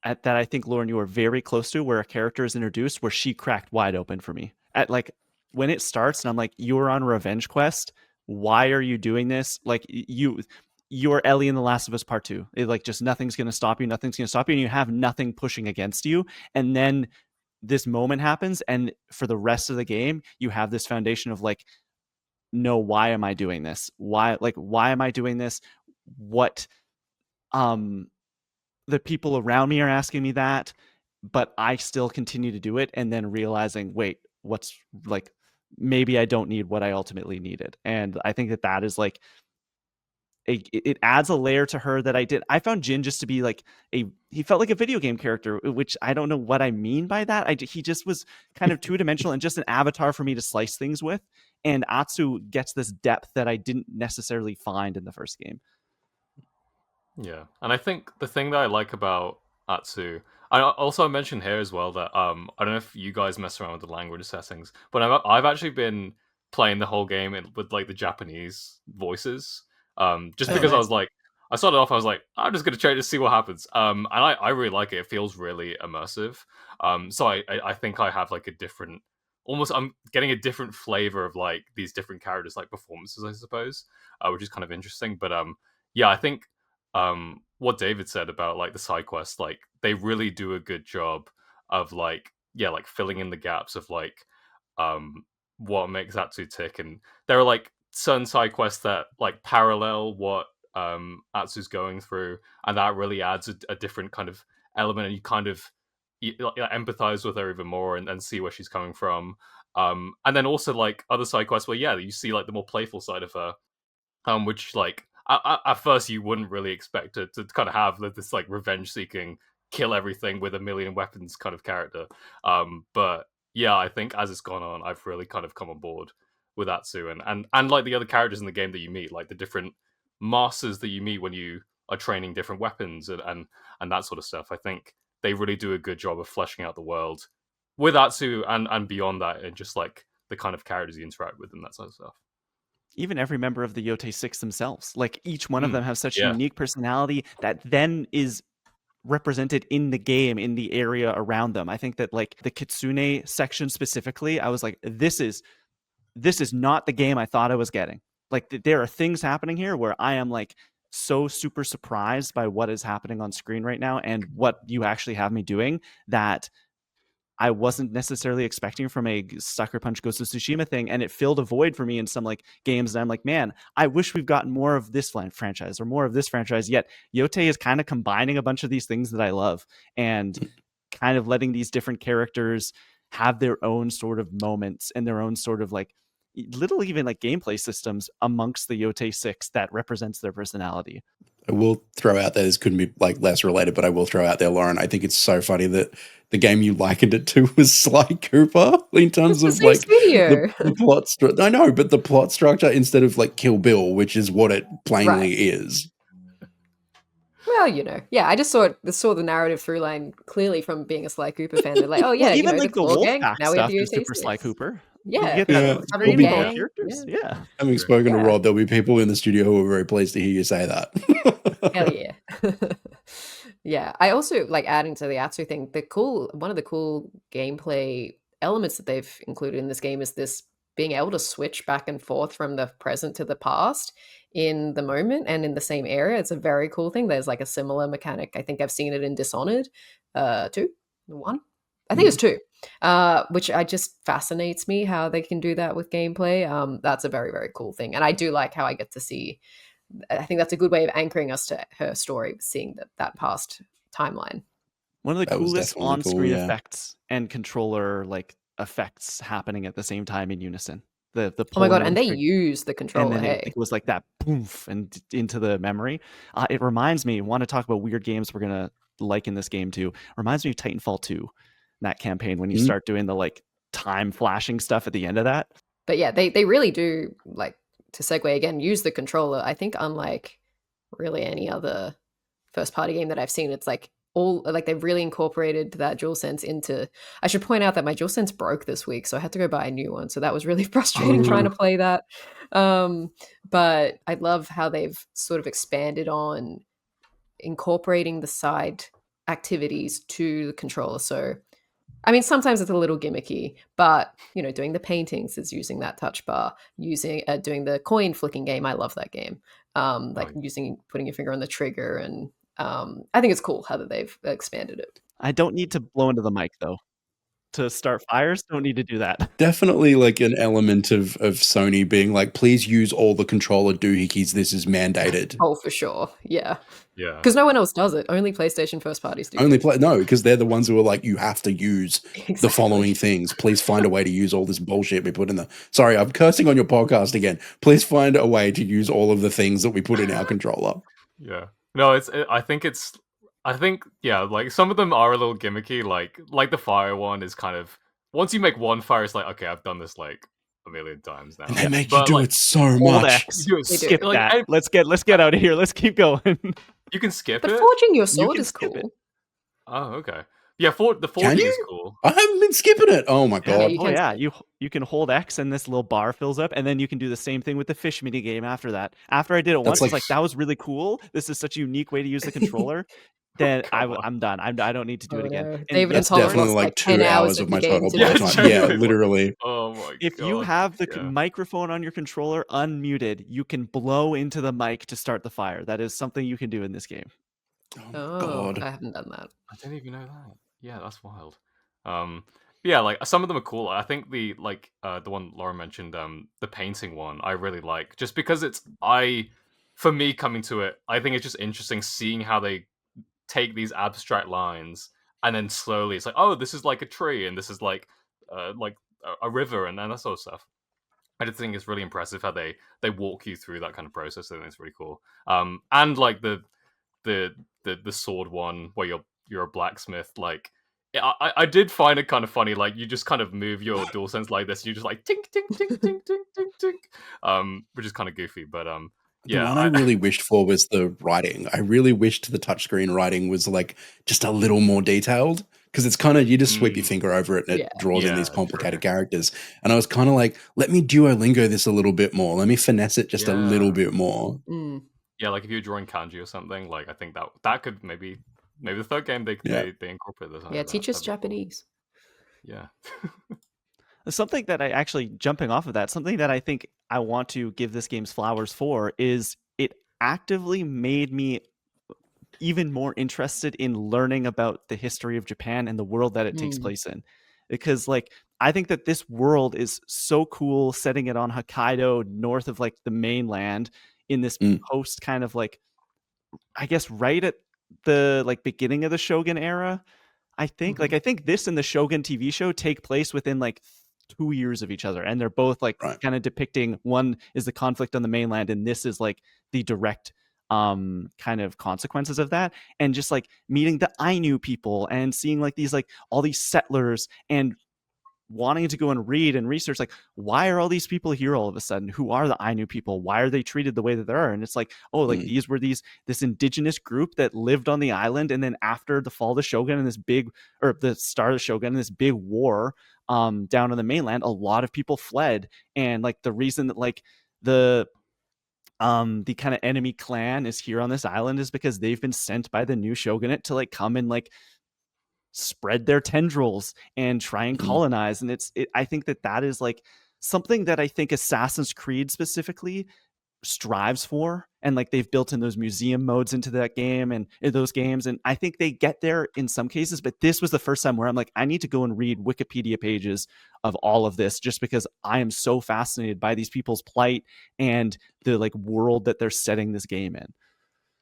that I think, Lauren, you were very close to, where a character is introduced where she cracked wide open for me. At like when it starts and I'm like, you're on a revenge quest. Why are you doing this? Like you're Ellie in The Last of Us Part 2. It, like just nothing's going to stop you. Nothing's going to stop you. And you have nothing pushing against you. And then this moment happens. And for the rest of the game, you have this foundation of like, no, why am I doing this? Why am I doing this? What, the people around me are asking me that, but I still continue to do it, and then realizing, wait, what's like, maybe I don't need what I ultimately needed. And I think that is like it adds a layer to her that I found Jin just to be like he felt like a video game character, which I don't know what I mean by that. He just was kind of two-dimensional and just an avatar for me to slice things with. And Atsu gets this depth that I didn't necessarily find in the first game. Yeah, and I think the thing that I like about Atsu, I also mentioned here as well that I don't know if you guys mess around with the language settings, but I've actually been playing the whole game with like the Japanese voices, just because I nice. was like, I started off, I was like, I'm just gonna try to see what happens. And I really like it. It feels really immersive. So I think I have like a different, almost I'm getting a different flavor of like these different characters like performances, I suppose, which is kind of interesting. But yeah, I think what David said about like the side quests, like they really do a good job of like like filling in the gaps of like um what makes Atsu tick, and there are like certain side quests that like parallel what Atsu's going through, and that really adds a different kind of element, and you kind of empathize with her even more and see where she's coming from. And then also like other side quests where you see like the more playful side of her, which like at first you wouldn't really expect to kind of have this like revenge seeking, kill everything with a million weapons kind of character. But yeah, I think as it's gone on, I've really kind of come on board with Atsu, and like the other characters in the game that you meet, like the different masters that you meet when you are training different weapons and that sort of stuff. I think they really do a good job of fleshing out the world with Atsu and beyond that, and just like the kind of characters you interact with and that sort of stuff. Even every member of the Yotei 6 themselves, like each one of them have such yeah. unique personality that then is represented in the game, in the area around them. I think that like the Kitsune section specifically, I was like, this is not the game I thought I was getting. Like there are things happening here where I am like so super surprised by what is happening on screen right now and what you actually have me doing that I wasn't necessarily expecting from a Sucker Punch Ghost of Tsushima thing, and it filled a void for me in some like games that I'm like, man, I wish we've gotten more of this franchise or more of this franchise. Yet Yotei is kind of combining a bunch of these things that I love and kind of letting these different characters have their own sort of moments and their own sort of like little even like gameplay systems amongst the Yotei 6 that represents their personality. I will throw out there, this couldn't be like less related, but I will throw out there, Lauren, I think it's so funny that the game you likened it to was Sly Cooper in terms of like the plot structure. I know, but the plot structure instead of like Kill Bill, which is what it plainly is. Well, I just saw the narrative through line clearly from being a Sly Cooper fan. They're like, oh yeah, even like the Wolfpack now we have the stuff is super Sly Cooper. Yeah, characters. Yeah. Having spoken to Rod, there'll be people in the studio who are very pleased to hear you say that. Hell yeah. Yeah. I also like adding to the Atsu thing. One of the cool gameplay elements that they've included in this game is this being able to switch back and forth from the present to the past in the moment and in the same area. It's a very cool thing. There's like a similar mechanic. I think I've seen it in Dishonored 2, 1. I think it's 2, which I just fascinates me how they can do that with gameplay. That's a very, very cool thing. And I do like how I get to see, I think that's a good way of anchoring us to her story, seeing that past timeline. One of the coolest on-screen effects and controller like effects happening at the same time in unison. The oh my god, and they use the controller. And then it was like that poof and into the memory. It reminds me, want to talk about weird games we're gonna like in this game too. Reminds me of Titanfall 2, that campaign when you start doing the like time flashing stuff at the end of that. But yeah, they really do, like, to segue again, use the controller. I think unlike really any other first party game that I've seen, it's like all like they've really incorporated that DualSense into. I should point out that my DualSense broke this week, so I had to go buy a new one. So that was really frustrating trying to play that. But I love how they've sort of expanded on incorporating the side activities to the controller. So I mean, sometimes it's a little gimmicky, but doing the paintings is using that touch bar. Doing the coin flicking game, I love that game. Putting your finger on the trigger, and I think it's cool how that they've expanded it. I don't need to blow into the mic though to start fires. Don't need to do that. Definitely like an element of Sony being like, please use all the controller doohickeys. This is mandated. Oh, for sure. Yeah. Yeah. Because no one else does it. Only PlayStation first parties do. No, because they're the ones who are like, you have to use the following things. Please find a way to use all this bullshit we put in the. Sorry, I'm cursing on your podcast again. Please find a way to use all of the things that we put in our controller. Yeah. No, I think like some of them are a little gimmicky. Like the fire one is kind of, once you make one fire, it's like, okay, I've done this like a million times now. And they make you do it so much. Skip that. Let's get out of here. Let's keep going. You can skip but it. Forging your sword is cool. Oh, okay. Yeah, the 4D Can is you? cool. I haven't been skipping it. Oh my Yeah. god. you Oh can yeah, skip. you can hold X and this little bar fills up, and then you can do the same thing with the fish mini game after that. After I did it once, That's I was like like, that was really cool. This is such a unique way to use the controller. Then Come on. I'm done. I don't need to do Oh it again. no, And David and best that's Tom have part, definitely lost like like 10 2 hours hours of of the my game total today. Yeah, playtime. Yeah, genuinely. literally. Oh my if you god. have the Yeah. microphone on your controller unmuted, you can blow into the mic to start the fire. That is something you can do in this game. Oh my Oh, god. I haven't done that. I didn't even know that. Yeah, that's wild. Yeah, like some of them are cool. I think the one Laura mentioned, the painting one, I really like just because for me coming to it, I think it's just interesting seeing how they take these abstract lines and then slowly it's like, oh, this is like a tree and this is like a river and that sort of stuff. I just think it's really impressive how they walk you through that kind of process. I think it's really cool. And like the sword one where you're a blacksmith, like I did find it kind of funny. Like you just kind of move your DualSense like this, and you just like tink tink tink tink tink tink tink, which is kind of goofy. But The yeah, one I really wished for was the writing. I really wished the touchscreen writing was like just a little more detailed because it's kind of you just sweep your finger over it and Yeah. it draws in these Yeah, complicated true. characters. And I was kind of like, let me Duolingo this a little bit more. Let me finesse it just a little Yeah. bit more. Mm. Yeah, like if you're drawing kanji or something, like I think that could maybe the third game Yeah. they incorporate this. Yeah, teach us That'd be cool. Japanese. Yeah. Something that I actually, jumping off of that, something that I think I want to give this game's flowers for is it actively made me even more interested in learning about the history of Japan and the world that it takes place in. Because like I think that this world is so cool, setting it on Hokkaido, north of like the mainland, in this post kind of like, I guess right at the like beginning of the Shogun era. I think like I think this and the Shogun TV show take place within like 2 years of each other, and they're both like Right. kind of depicting, one is the conflict on the mainland and this is like the direct kind of consequences of that, and just like meeting the Ainu people and seeing like these like all these settlers and wanting to go and read and research like, why are all these people here all of a sudden? Who are the Ainu people? Why are they treated the way that they are? And it's like, oh, like these were this indigenous group that lived on the island, and then after the fall of the Shogun and the start of the Shogun and this big war down on the mainland, a lot of people fled. And like the reason that like the kind of enemy clan is here on this island is because they've been sent by the new shogunate to like come and like spread their tendrils and try and colonize. And I think that is like something that I think Assassin's Creed specifically strives for, and like they've built in those museum modes into that game and in those games, and I think they get there in some cases. But this was the first time where I'm like, I need to go and read Wikipedia pages of all of this, just because I am so fascinated by these people's plight and the like world that they're setting this game in.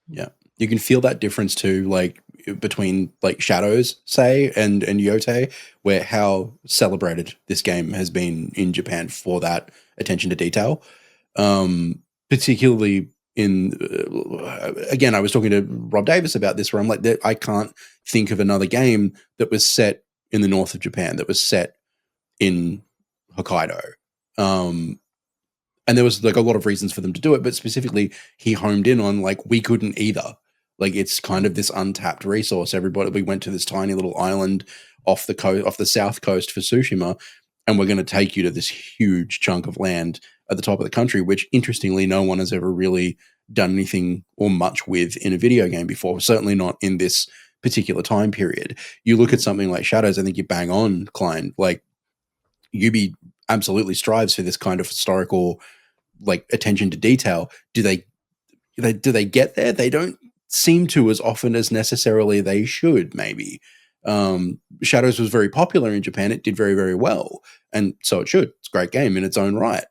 Yeah. You can feel that difference too, like between like Shadows, say, and Yotei, where how celebrated this game has been in Japan for that attention to detail. Particularly in, again, I was talking to Rob Davis about this, where I'm like, I can't think of another game that was set in the north of Japan, that was set in Hokkaido. And there was like a lot of reasons for them to do it, but specifically he homed in on like, we couldn't either. Like it's kind of this untapped resource. We went to this tiny little island off the south coast for Tsushima, and we're going to take you to this huge chunk of land at the top of the country, which interestingly no one has ever really done anything or much with in a video game before. Certainly not in this particular time period. You look at something like Shadows, I think you bang on, Klein. Like Ubi absolutely strives for this kind of historical like attention to detail. Do they get there? They don't seem to as often as necessarily they should, maybe. Shadows was very popular in Japan. It did very, very well. And so it should. It's a great game in its own right.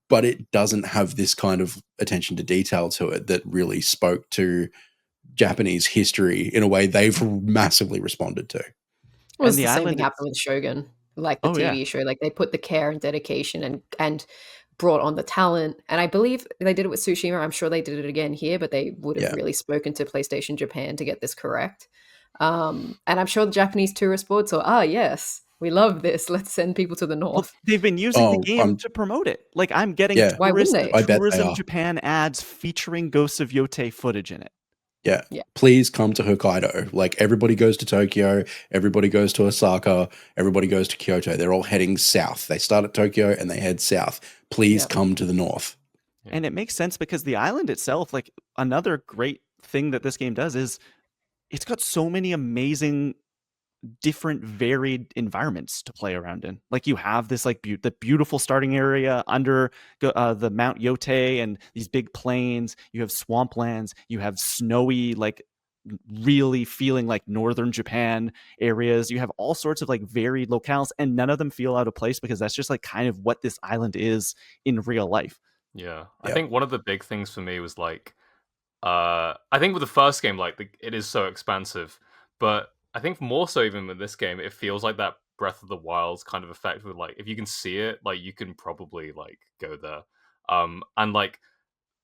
But it doesn't have this kind of attention to detail to it that really spoke to Japanese history in a way they've massively responded to. Well, it's the the same island thing happened with Shogun, like the Oh, yeah. TV show. Like they put the care and dedication and brought on the talent. And I believe they did it with Tsushima. I'm sure they did it again here, but they would have really spoken to PlayStation Japan to get this correct. And I'm sure the Japanese tourist board saw, yes, we love this. Let's send people to the Well, north. they've been using the game to promote it. Like I'm getting Yeah. Why wouldn't they? I bet they tourism are. Japan ads featuring Ghosts of Yotei footage in it. Yeah. Yeah. Please come to Hokkaido. Like everybody goes to Tokyo, everybody goes to Osaka, everybody goes to Kyoto. They're all heading south. They start at Tokyo and they head south. Please Yep. come to the north. And it makes sense because the island itself, like another great thing that this game does is it's got so many amazing different varied environments to play around in. Like you have this like the beautiful starting area under the Mount Yotei and these big plains. You have swamplands. You have snowy, like really feeling like northern Japan areas. You have all sorts of like varied locales, and none of them feel out of place because that's just like kind of what this island is in real life. Yeah, I Yep. think one of the big things for me was like, I think with the first game, like it is so expansive, but I think more so even with this game, it feels like that Breath of the Wild's kind of effect with like if you can see it, like you can probably like go there, and like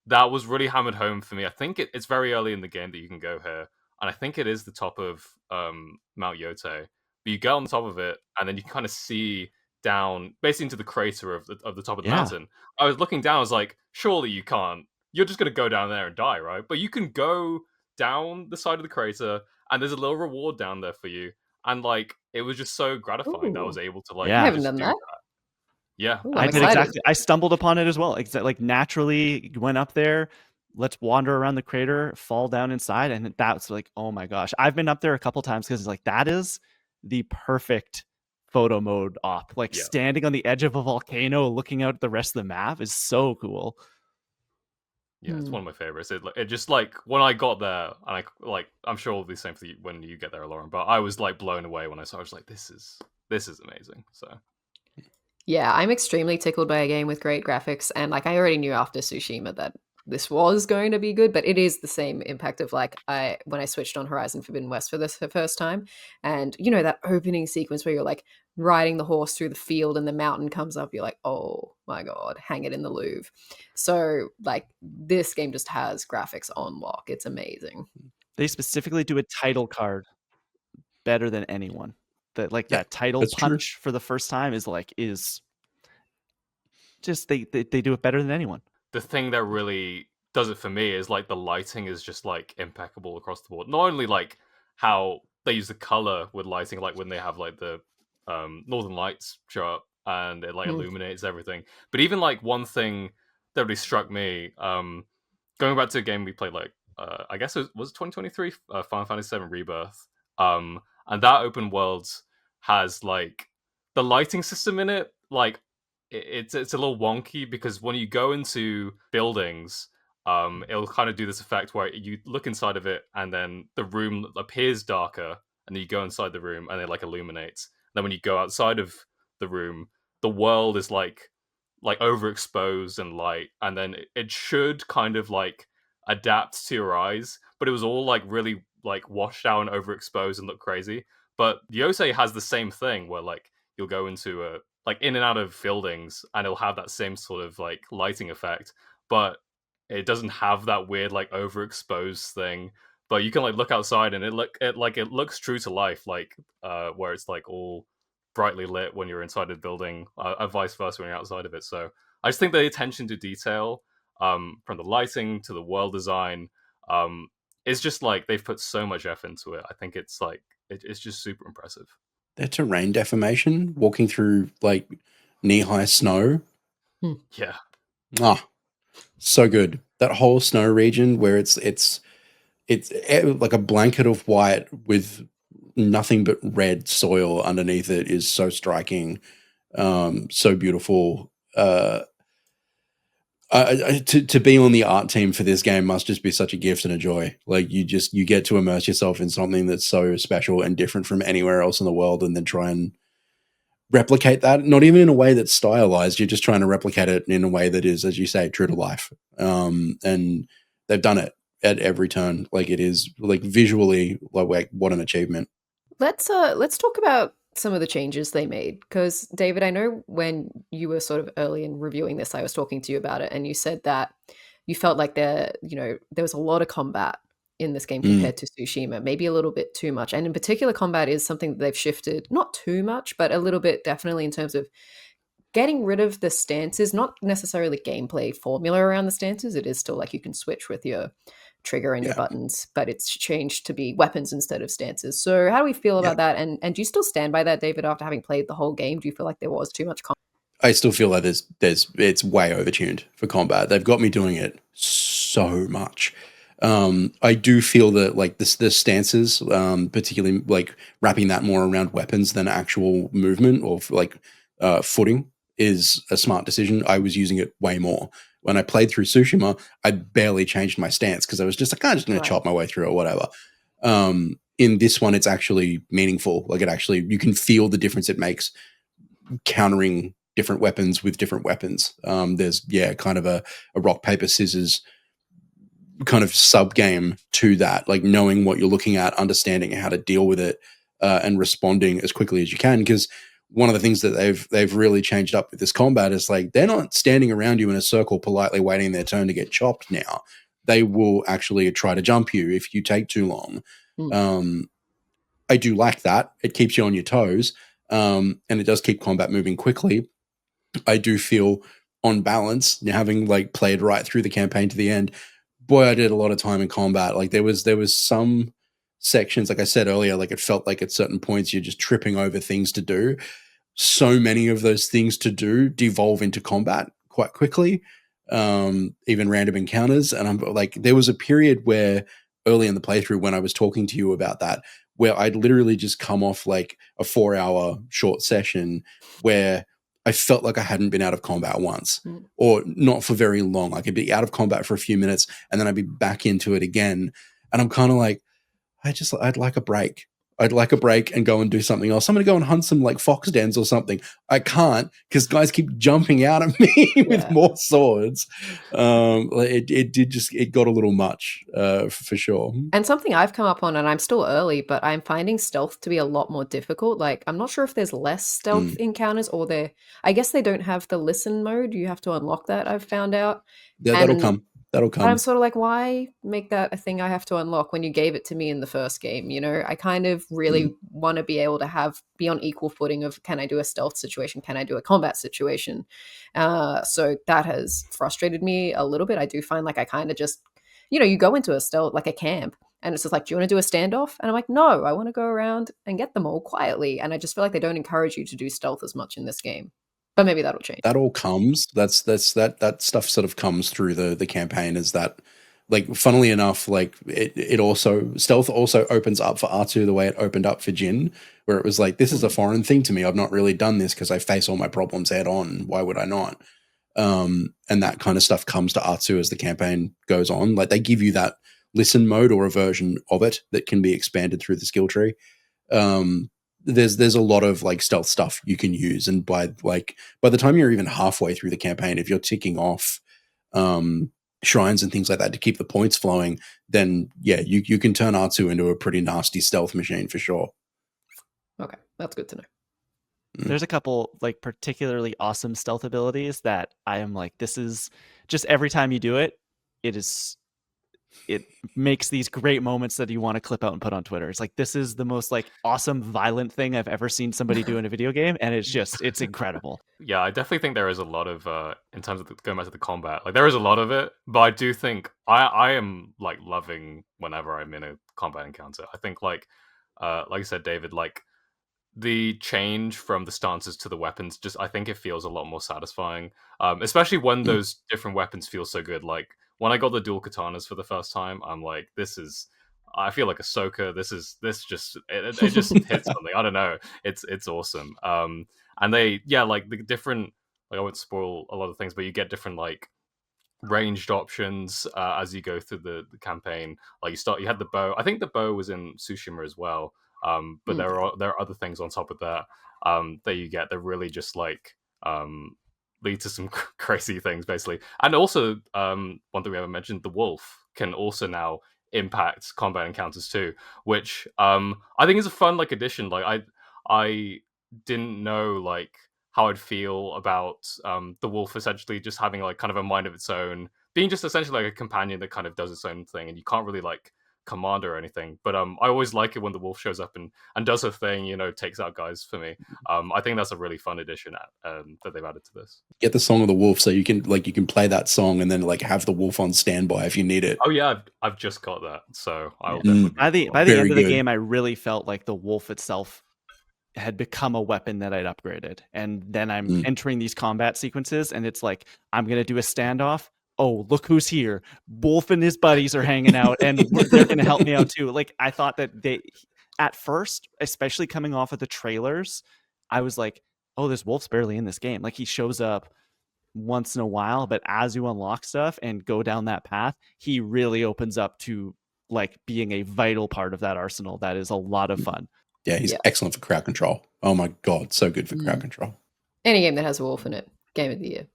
that was really hammered home for me. I think it's very early in the game that you can go here, and I think it is the top of Mount Yotei. But you get on the top of it, and then you kind of see down, basically into the crater of the top of the Yeah. mountain. I was looking down, I was like, surely you can't. You're just gonna go down there and die, right? But you can go down the side of the crater, and there's a little reward down there for you. And like, it was just so gratifying that I was Ooh. able to like Yeah. I haven't just done do that. Yeah, Ooh, I I'm did excited. exactly. I stumbled upon it as well. Like naturally went up there. Let's wander around the crater, fall down inside, and that's like, oh my gosh! I've been up there a couple times because it's like that is the perfect photo mode op. Like Yeah. standing on the edge of a volcano, looking out at the rest of the map is so cool. Yeah, it's Hmm. one of my favorites. It just like when I got there, and I'm sure it'll be the same for you when you get there, Lauren. But I was like blown away when I saw. I was like, this is amazing. So Yeah, I'm extremely tickled by a game with great graphics, and like I already knew after Tsushima that this was going to be good, but it is the same impact of like when I switched on Horizon Forbidden West for the first time, and you know that opening sequence where you're like riding the horse through the field and the mountain comes up, you're like, oh my god, hang it in the Louvre. So like this game just has graphics on lock. It's amazing. They specifically do a title card better than anyone. Yeah, That title that's true. punch for the first time is just they do it better than anyone. the thing that really does it for me is like the lighting is just like impeccable across the board. Not only like how they use the color with lighting, like when they have like the Northern Lights show up and it like Mm. illuminates everything, but even like one thing that really struck me, going back to a game we played like I guess it was 2023 Final Fantasy VII Rebirth, and that open world has like the lighting system in it, like it's a little wonky because when you go into buildings, it'll kind of do this effect where you look inside of it and then the room appears darker, and then you go inside the room and it like illuminates. Then when you go outside of the room, the world is like overexposed and light, and then it should kind of like adapt to your eyes, but it was all like really like washed out and overexposed and look crazy. But Yotei has the same thing where like you'll go into a like in and out of buildings and it'll have that same sort of like lighting effect, but it doesn't have that weird like overexposed thing. But you can like look outside and it looks true to life, like where it's like all brightly lit when you're inside the building, and vice versa when you're outside of it. So I just think the attention to detail, from the lighting to the world design, it's just like they've put so much effort into it. I think it's like it's just super impressive. Their terrain deformation, walking through like knee-high snow. Yeah, So good. That whole snow region where it's like a blanket of white with nothing but red soil underneath it is so striking, so beautiful. To be on the art team for this game must just be such a gift and a joy. Like you get to immerse yourself in something that's so special and different from anywhere else in the world, and then try and replicate that. Not even in a way that's stylized. You're just trying to replicate it in a way that is, as you say, true to life. And they've done it at every turn. Like it is like visually, like what an achievement. Let's talk about some of the changes they made, because David, I know when you were sort of early in reviewing this, I was talking to you about it, and you said that you felt like there was a lot of combat in this game compared to Tsushima, maybe a little bit too much. And in particular, combat is something that they've shifted, not too much, but a little bit definitely in terms of getting rid of the stances, not necessarily gameplay formula around the stances. It is still like you can switch with your trigger and your Yeah. buttons, but it's changed to be weapons instead of stances. So how do we feel about that? And do you still stand by that, David, after having played the whole game? Do you feel like there was too much I still feel like it's way overtuned for combat. They've got me doing it so much. I do feel that like the stances, particularly like wrapping that more around weapons than actual movement or like footing, is a smart decision. I was using it way more when I played through Tsushima. I barely changed my stance because I was just like, I'm just going to chop my way through it, whatever. In this one, it's actually meaningful. Like you can feel the difference it makes countering different weapons with different weapons. There's kind of a rock paper scissors kind of sub game to that, like knowing what you're looking at, understanding how to deal with it, and responding as quickly as you can. Because one of the things that they've really changed up with this combat is like they're not standing around you in a circle politely waiting their turn to get chopped. Now they will actually try to jump you if you take too long. I do like that. It keeps you on your toes, and it does keep combat moving quickly. I do feel on balance, having like played right through the campaign to the end, boy, I did a lot of time in combat. Like there was some sections, like I said earlier, like it felt like at certain points you're just tripping over things to do. So many of those things to do devolve into combat quite quickly, even random encounters. And I'm like, there was a period where early in the playthrough when I was talking to you about that, where I'd literally just come off like a 4-hour short session where I felt like I hadn't been out of combat once, or not for very long. I could be out of combat for a few minutes and then I'd be back into it again. And I'm kind of like, I'd like a break. I'd like a break and go and do something else. I'm going to go and hunt some like fox dens or something. I can't because guys keep jumping out at me with more swords. It got a little much for sure. And something I've come up on, and I'm still early, but I'm finding stealth to be a lot more difficult. Like, I'm not sure if there's less stealth encounters or I guess they don't have the listen mode. You have to unlock that, I've found out. Yeah, that'll come. That'll come. But I'm sort of like, why make that a thing I have to unlock when you gave it to me in the first game? You know, I kind of really want to be able to be on equal footing of, can I do a stealth situation? Can I do a combat situation? So that has frustrated me a little bit. I do find like I kind of just, you go into a stealth, like a camp, and it's just like, do you want to do a standoff? And I'm like, no, I want to go around and get them all quietly. And I just feel like they don't encourage you to do stealth as much in this game. But maybe that'll change. That all comes. That stuff sort of comes through the campaign. Is that, like, funnily enough, like it also, stealth also opens up for R2 the way it opened up for Jin, where it was like, this is a foreign thing to me. I've not really done this because I face all my problems head on. Why would I not? And that kind of stuff comes to R2 as the campaign goes on. Like they give you that listen mode or a version of it that can be expanded through the skill tree. There's a lot of like stealth stuff you can use, and by the time you're even halfway through the campaign, if you're ticking off shrines and things like that to keep the points flowing, then you can turn R2 into a pretty nasty stealth machine for sure. Okay, that's good to know. There's a couple like particularly awesome stealth abilities that I am like, this is just every time you do it, it makes these great moments that you want to clip out and put on Twitter. It's like, this is the most like awesome violent thing I've ever seen somebody do in a video game, and it's incredible. Yeah, I definitely think there is a lot of in terms of going back to the combat, like there is a lot of it, but I do think I am like loving whenever I'm in a combat encounter. I think like you said, David, like the change from the stances to the weapons, just I think it feels a lot more satisfying, especially when those different weapons feel so good. Like when I got the dual katanas for the first time, I'm like, I feel like Ahsoka. This just hits something. I don't know. It's awesome. And they like the different, like I won't spoil a lot of things, but you get different like ranged options as you go through the campaign. Like you had the bow. I think the bow was in Tsushima as well. But there are other things on top of that that you get that really just like lead to some crazy things, basically. And also, one thing we haven't mentioned, the wolf can also now impact combat encounters too, which I think is a fun like addition. Like I didn't know like how I'd feel about the wolf essentially just having like kind of a mind of its own, being just essentially like a companion that kind of does its own thing, and you can't really like commander or anything. But I always like it when the wolf shows up and does her thing, takes out guys for me. I think that's a really fun addition that they've added to this. Get the Song of the Wolf so you can play that song and then like have the wolf on standby if you need it. Oh yeah, I've just got that, so I'll Yeah. definitely By the Very end of the good. game, I really felt like the wolf itself had become a weapon that I'd upgraded. And then I'm entering these combat sequences and it's like, I'm going to do a standoff. Oh, look who's here. Wolf and his buddies are hanging out and they're going to help me out too. Like, I thought that at first, especially coming off of the trailers, I was like, oh, this wolf's barely in this game. Like, he shows up once in a while, but as you unlock stuff and go down that path, he really opens up to like being a vital part of that arsenal. That is a lot of fun. Yeah, he's excellent for crowd control. Oh my god, so good for crowd control. Any game that has a wolf in it, game of the year.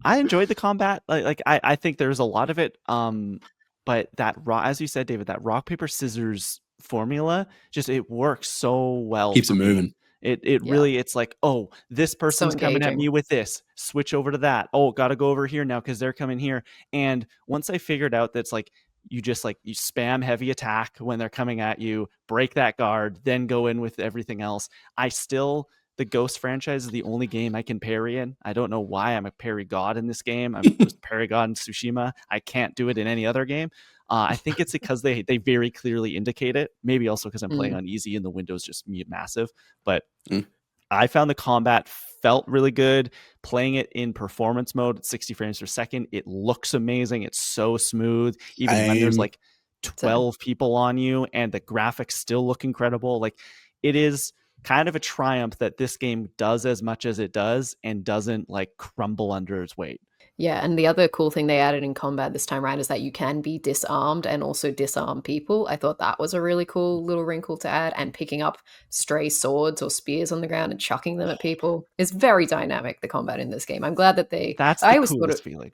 I enjoyed the combat. I think there's a lot of it. But that as you said, David, that rock paper scissors formula it works so well. Keeps it moving. It really, it's like, oh, this person's coming at me with this. Switch over to that. Oh, got to go over here now because they're coming here. And once I figured out that's like, you just like, you spam heavy attack when they're coming at you, break that guard, then go in with everything else. The Ghost franchise is the only game I can parry in. I don't know why. I'm a parry god in this game. I was parry god in Tsushima. I can't do it in any other game. I think it's because they very clearly indicate it. Maybe also because I'm playing on easy and the window's just massive. But I found the combat felt really good. Playing it in performance mode at 60 frames per second, it looks amazing. It's so smooth. Even when there's like 12 people on you and the graphics still look incredible. Like, it is kind of a triumph that this game does as much as it does and doesn't like crumble under its weight. Yeah, and the other cool thing they added in combat this time around is that you can be disarmed and also disarm people. I thought that was a really cool little wrinkle to add, and picking up stray swords or spears on the ground and chucking them at people is very dynamic, the combat in this game. I'm glad that That's the coolest feeling.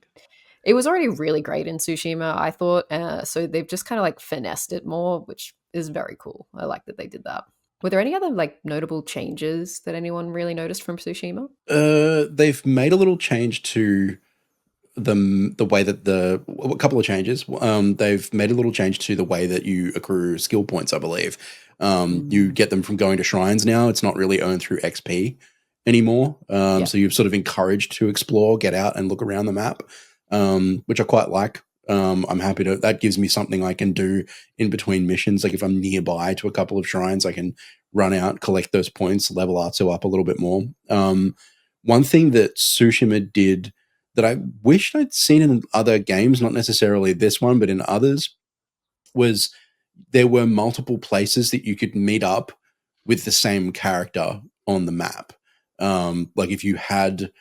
It was already really great in Tsushima, I thought, so they've just kind of like finessed it more, which is very cool. I like that they did that. Were there any other like notable changes that anyone really noticed from Tsushima? They've made a little change to the way that a couple of changes. They've made a little change to the way that you accrue skill points, I believe. You get them from going to shrines now. It's not really earned through XP anymore. So you're sort of encouraged to explore, get out and look around the map, which I quite like. I'm happy that gives me something I can do in between missions. Like if I'm nearby to a couple of shrines, I can run out, collect those points, level Artso up a little bit more. One thing that Tsushima did that I wished I'd seen in other games, not necessarily this one, but in others, was there were multiple places that you could meet up with the same character on the map. Like if you had,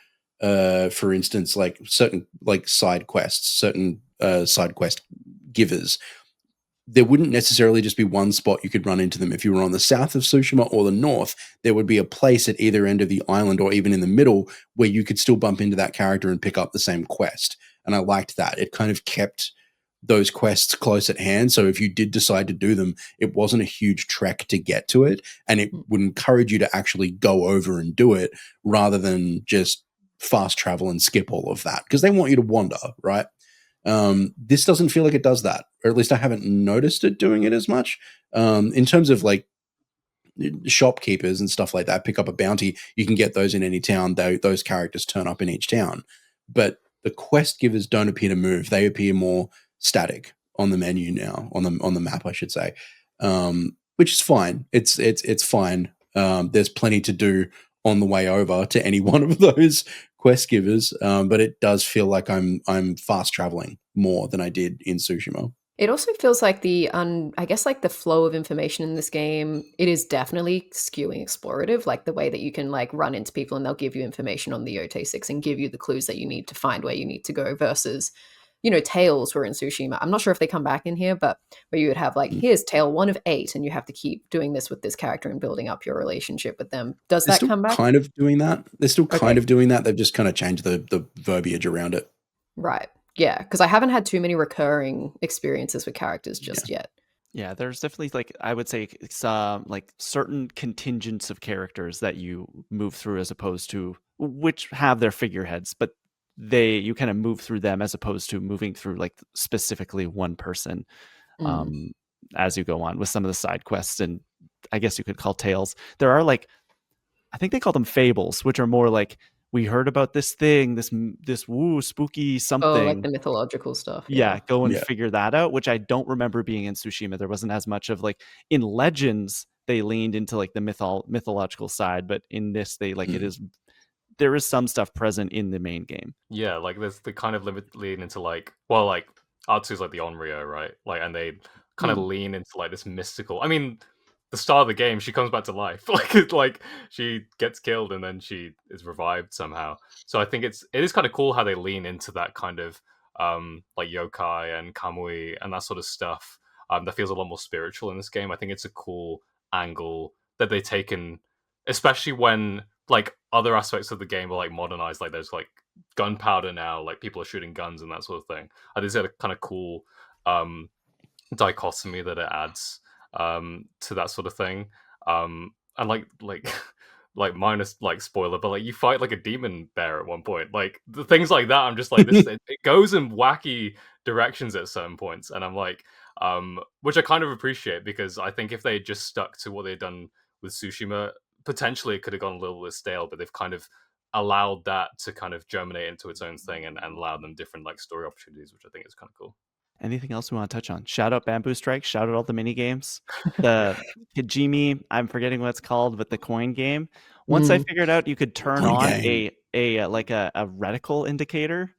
for instance, like certain like side quests, certain side quest givers, there wouldn't necessarily just be one spot you could run into them. If you were on the south of Tsushima or the north, there would be a place at either end of the island or even in the middle where you could still bump into that character and pick up the same quest. And I liked that. It kind of kept those quests close at hand. So if you did decide to do them, it wasn't a huge trek to get to it. And it would encourage you to actually go over and do it rather than just fast travel and skip all of that, because they want you to wander, right? This doesn't feel like it does that, or at least I haven't noticed it doing it as much. In terms of like shopkeepers and stuff like that, pick up a bounty, you can get those in any town. Those characters turn up in each town, but the quest givers don't appear to move. They appear more static on the menu now, on the map, I should say, which is fine. It's fine. There's plenty to do on the way over to any one of those quest givers, but it does feel like I'm fast traveling more than I did in Tsushima. It also feels like I guess like the flow of information in this game, it is definitely skewing explorative, like the way that you can like run into people and they'll give you information on the Yotei 6 and give you the clues that you need to find where you need to go, versus, Tales were in Tsushima. I'm not sure if they come back in here, but where you would have like, here's tale 1 of 8, and you have to keep doing this with this character and building up your relationship with them. Does that come back? Kind of doing that. They're still kind of doing that. They've just kind of changed the verbiage around it. Right. Yeah, because I haven't had too many recurring experiences with characters just yet. Yeah, there's definitely like, I would say some like certain contingents of characters that you move through as opposed to which have their figureheads, but you kind of move through them as opposed to moving through like specifically one person as you go on with some of the side quests, and I guess you could call tales. There are like, I think they call them fables, which are more like, we heard about this thing, this woo spooky something. Oh, like the mythological stuff. Yeah, go and Yeah. figure that out, which I don't remember being in Tsushima. There wasn't as much of like in Legends, they leaned into like the mythological side, but in this they like there is some stuff present in the main game. Yeah, like there's the kind of lean into like, well, like Atsu's like the Onryo, right? Like, and they kind of lean into like this mystical. I mean, the start of the game, she comes back to life. Like she gets killed and then she is revived somehow. So I think it is kind of cool how they lean into that kind of like yokai and kamui and that sort of stuff. That feels a lot more spiritual in this game. I think it's a cool angle that they've taken, especially when like other aspects of the game are like modernized. Like there's like gunpowder now, like people are shooting guns and that sort of thing. I think it's a kind of cool dichotomy that it adds to that sort of thing. And like like minus like spoiler, but like you fight like a demon bear at one point. Like the things like that, I'm just like this. It goes in wacky directions at certain points, and I'm like, which I kind of appreciate, because I think if they had just stuck to what they'd done with Tsushima, potentially it could have gone a little bit stale. But they've kind of allowed that to kind of germinate into its own thing and allowed them different like story opportunities, which I think is kind of cool. Anything else we want to touch on? Shout out Bamboo Strike. Shout out all the mini games. The Kijimi, I'm forgetting what it's called, but the coin game. Once I figured out you could turn on a like a reticle indicator,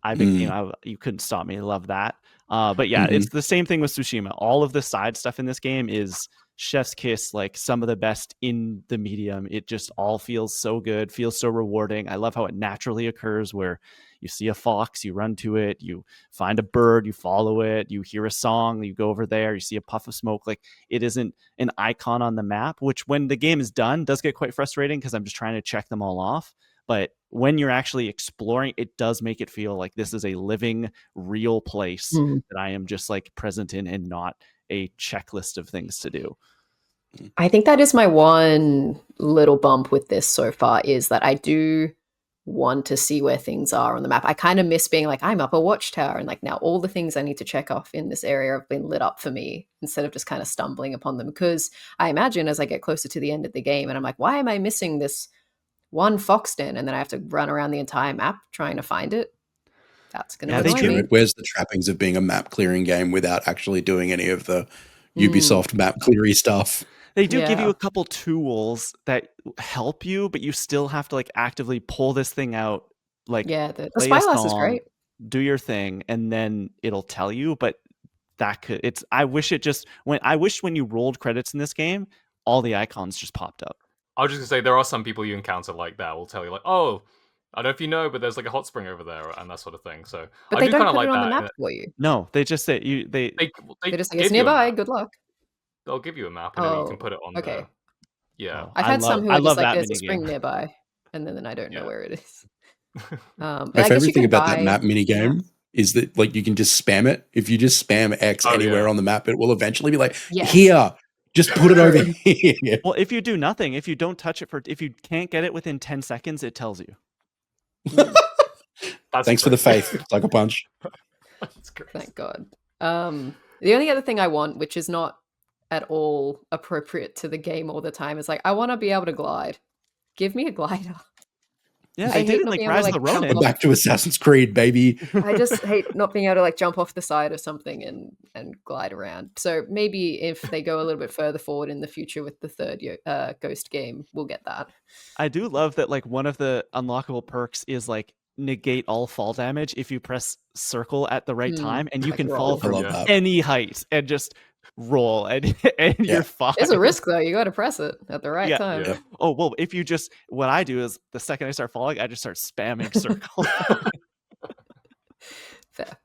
I became you couldn't stop me. I love that. But yeah, it's the same thing with Tsushima. All of the side stuff in this game is chef's kiss, like some of the best in the medium. It just all feels so good, feels so rewarding. I love how it naturally occurs, where you see a fox, you run to it, you find a bird, you follow it, you hear a song, you go over there, you see a puff of smoke. Like, it isn't an icon on the map, which when the game is done does get quite frustrating because I'm just trying to check them all off. But when you're actually exploring, it does make it feel like this is a living, real place that I am just like present in, and not a checklist of things to do. I think that is my one little bump with this so far, is that I do want to see where things are on the map. I kind of miss being like, I'm up a watchtower, and like now all the things I need to check off in this area have been lit up for me, instead of just kind of stumbling upon them. Because I imagine as I get closer to the end of the game and I'm like, why am I missing this one fox den? And then I have to run around the entire map trying to find it. That's going to annoy me. Where's the trappings of being a map clearing game without actually doing any of the Ubisoft map cleary stuff? They do give you a couple tools that help you, but you still have to like actively pull this thing out. Like, the spyglass is great. Do your thing, and then it'll tell you. But I wish when you rolled credits in this game, all the icons just popped up. I was just gonna say, there are some people you encounter like that will tell you like, oh, I don't know if you know, but there's like a hot spring over there and that sort of thing. So, but they don't put it on the map for you. No, they just say they just say it's nearby. Good luck. They'll give you a map and then you can put it on there. Yeah, I've had some who are just like, there's a spring nearby, and then I don't know where it is. My favorite thing about that map mini game is that like you can just spam it. If you just spam X anywhere on the map, it will eventually be like, here, just put it over here. Well, if you do nothing, if you don't touch it if you can't get it within 10 seconds, it tells you. Thanks for the faith, Sucker Punch. That's great. Thank God. The only other thing I want, which is not at all appropriate to the game all the time, is like, I want to be able to glide. Give me a glider. Yeah, I did it like Rise of the Ronin. Back to Assassin's Creed, baby. I just hate not being able to like jump off the side of something and glide around. So maybe if they go a little bit further forward in the future with the third Ghost game, we'll get that. I do love that like one of the unlockable perks is like negate all fall damage if you press circle at the right time, and you can fall from any height and just roll and you're fine. There's a risk though. You got to press it at the right time. Yeah. Oh, well, what I do is the second I start falling, I just start spamming circle. Fair.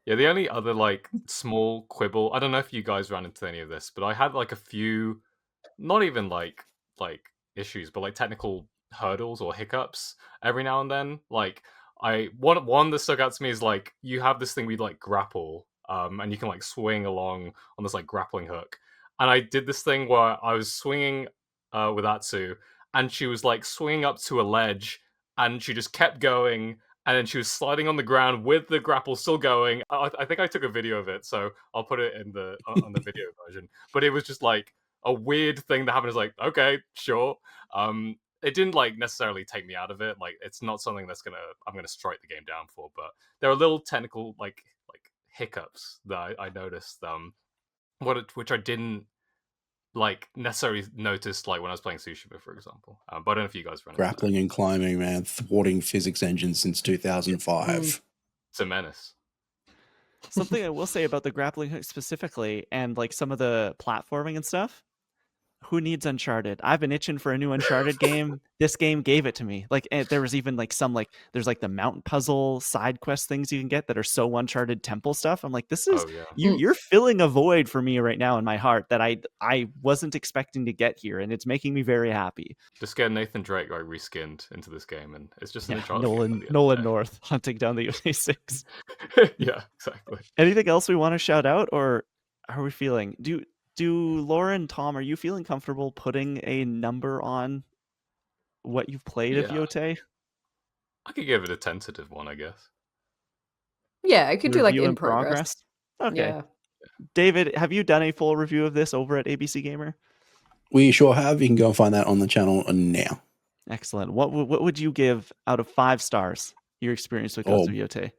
Yeah, the only other like small quibble, I don't know if you guys ran into any of this, but I had like a few, not even like issues, but like technical hurdles or hiccups every now and then. Like one that stuck out to me is like you have this thing we like grapple, and you can like swing along on this like grappling hook. And I did this thing where I was swinging with Atsu, and she was like swinging up to a ledge, and she just kept going, and then she was sliding on the ground with the grapple still going. I think I took a video of it, so I'll put it in the on the video version. But it was just like a weird thing that happened. It's like, okay, sure. It didn't like necessarily take me out of it. Like, it's not something I'm gonna strike the game down for. But there are little technical like hiccups that I noticed. Which I didn't like necessarily noticed like when I was playing Tsushima, for example. But I don't know if you guys run Grappling and climbing, man, thwarting physics engines since 2005. It's a menace. Something I will say about the grappling hook specifically, and like some of the platforming and stuff. Who needs Uncharted? I've been itching for a new Uncharted game. This game gave it to me. Like, there was even like some there's like the mountain puzzle side quest things you can get that are so Uncharted temple stuff. I'm like, this is you're filling a void for me right now in my heart that I wasn't expecting to get here, and it's making me very happy. Just get Nathan Drake like reskinned into this game, and it's just an Uncharted game Nolan North hunting down the Yotei 6. Yeah, exactly. Anything else we want to shout out, or how are we feeling? Do Lauren, Tom, are you feeling comfortable putting a number on what you've played of Yotei? I could give it a tentative one, I guess. Yeah, I could do like in progress. Okay. Yeah. David, have you done a full review of this over at ABC Gamer? We sure have. You can go and find that on the channel now. Excellent. What would you give out of 5 stars your experience with Gods of Yotei?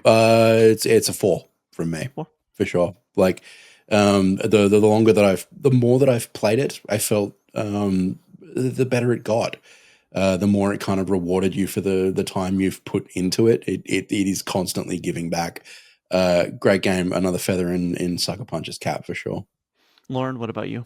It's a 4 from me. 4? For sure. Like, the more that I've played it, I felt the better it got. The more it kind of rewarded you for the time you've put into it. It is constantly giving back. Great game, another feather in Sucker Punch's cap for sure. Lauren, what about you?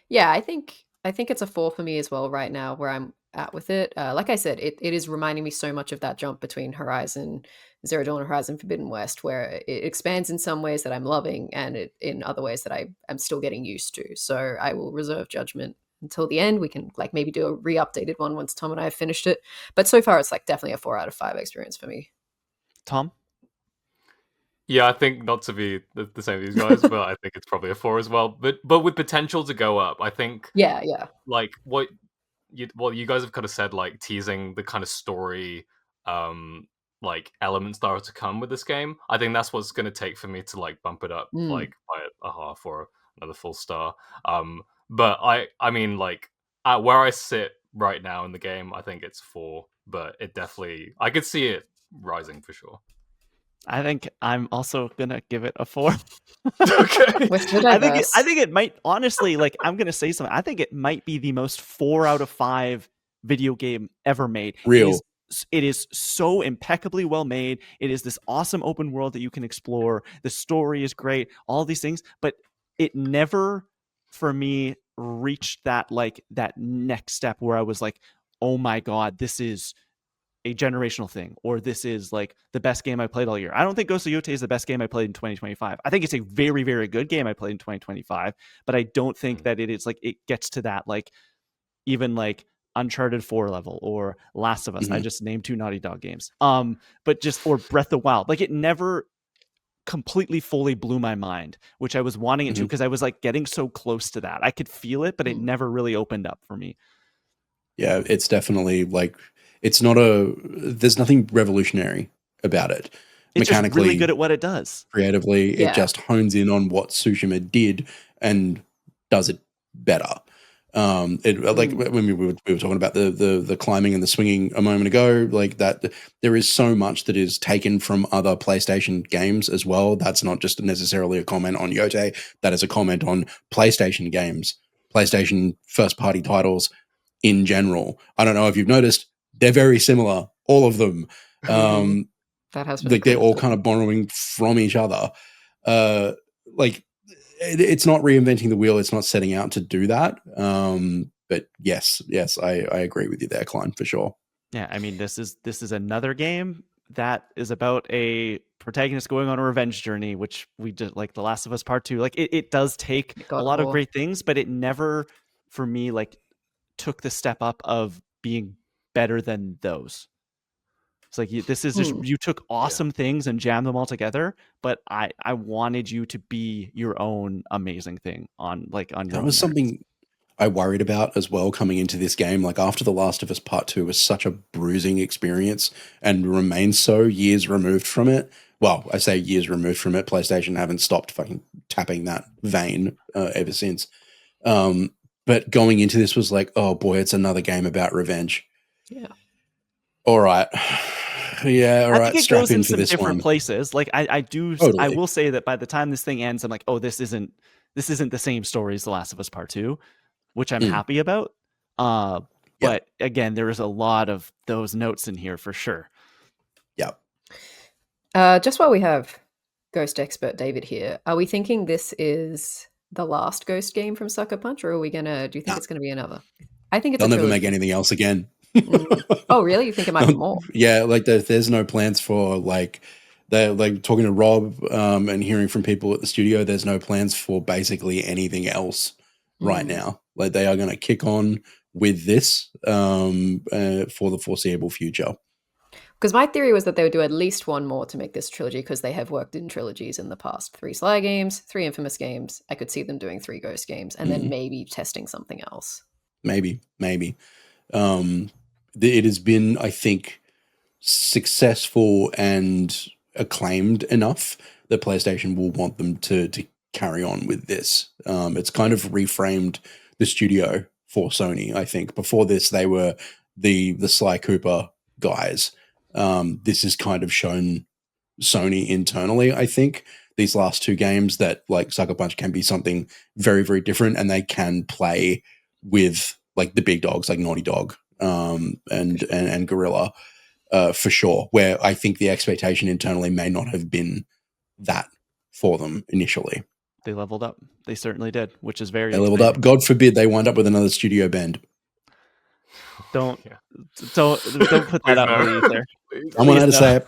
Yeah, I think it's a 4 for me as well right now where I'm at with it. Like I said, it is reminding me so much of that jump between Horizon Zero Dawn and Horizon Forbidden West, where it expands in some ways that I'm loving and in other ways that I'm still getting used to. So I will reserve judgment until the end. We can like maybe do a re-updated one once Tom and I have finished it. But so far it's like definitely a 4 out of 5 experience for me. Tom? Yeah, I think not to be the same as these guys, but I think it's probably a 4 as well. But with potential to go up. I think yeah. Like what you guys have kind of said, like teasing the kind of story like elements that are to come with this game. I think that's what's going to take for me to like bump it up like by a half or another full star. But I mean like at where I sit right now in the game, I think it's 4, but it definitely I could see it rising for sure. I think I'm also gonna give it a 4. Okay. I think it might honestly, like, I'm gonna say something. I think it might be the most 4 out of 5 video game ever made. Real. It is so impeccably well made. It is this awesome open world that you can explore. The story is great, all these things, but it never, for me, reached that next step where I was like, oh my god, this is a generational thing, or this is like the best game I played all year. I don't think Ghost of Yotei is the best game I played in 2025. I think it's a very, very good game I played in 2025, but I don't think that it is like it gets to that like even like Uncharted 4 level or Last of Us. I just named 2 Naughty Dog games. But just or Breath of the Wild. Like it never completely fully blew my mind, which I was wanting it to because I was like getting so close to that. I could feel it, but it never really opened up for me. Yeah, it's definitely like there's nothing revolutionary about it. It's mechanically, just really good at what it does. Creatively, it just hones in on what Tsushima did and does it better. Like when we were talking about the climbing and the swinging a moment ago, like that, there is so much that is taken from other PlayStation games as well. That's not just necessarily a comment on Yotei. That is a comment on PlayStation games, PlayStation first-party titles in general. I don't know if you've noticed, they're very similar, all of them. That has been like they're all kind of borrowing from each other. Like it's not reinventing the wheel. It's not setting out to do that. But yes, I agree with you there, Klein, for sure. Yeah, I mean, this is another game that is about a protagonist going on a revenge journey, which we did like The Last of Us Part 2. Like it does take a lot of great things, but it never, for me, like took the step up of being better than those. It's like this is just you took awesome things and jammed them all together, but I wanted you to be your own amazing thing on your that was something I worried about as well coming into this game. Like after The Last of Us Part 2 was such a bruising experience and remains so years removed from it. Well, I say years removed from it. PlayStation haven't stopped fucking tapping that vein ever since. But going into this was like, oh boy, it's another game about revenge. Yeah. All right. Yeah, all right. I think it Strap goes in in for some this different one. places. Like I Totally. will say that by the time this thing ends, I'm like, oh, this isn't the same story as The Last of Us Part 2, which I'm happy about. But again, there is a lot of those notes in here for sure. Yep. Just while we have Ghost expert David here, are we thinking this is the last Ghost game from Sucker Punch, or are we gonna? Do you think it's gonna be another? I think it's. They'll a never make trilogy. anything else again. Oh, really? You think it might be more? Yeah, like there's no plans for like they're like talking to Rob and hearing from people at the studio. There's no plans for basically anything else right now. Like they are going to kick on with this for the foreseeable future. Because my theory was that they would do at least one more to make this trilogy, because they have worked in trilogies in the past. 3 Sly games, 3 Infamous games. I could see them doing 3 Ghost games, and then maybe testing something else. Maybe. It has been, I think, successful and acclaimed enough that PlayStation will want them to carry on with this. It's kind of reframed the studio for Sony, I think. Before this, they were the Sly Cooper guys. This has kind of shown Sony internally, I think, these last 2 games that like Sucker Punch can be something very, very different, and they can play with like the big dogs like Naughty Dog and Gorilla for sure, where I think the expectation internally may not have been that for them initially. They leveled up. They certainly did, which is very They leveled up. God forbid they wind up with another studio band. Don't put that out in the ether. I'm allowed to say it.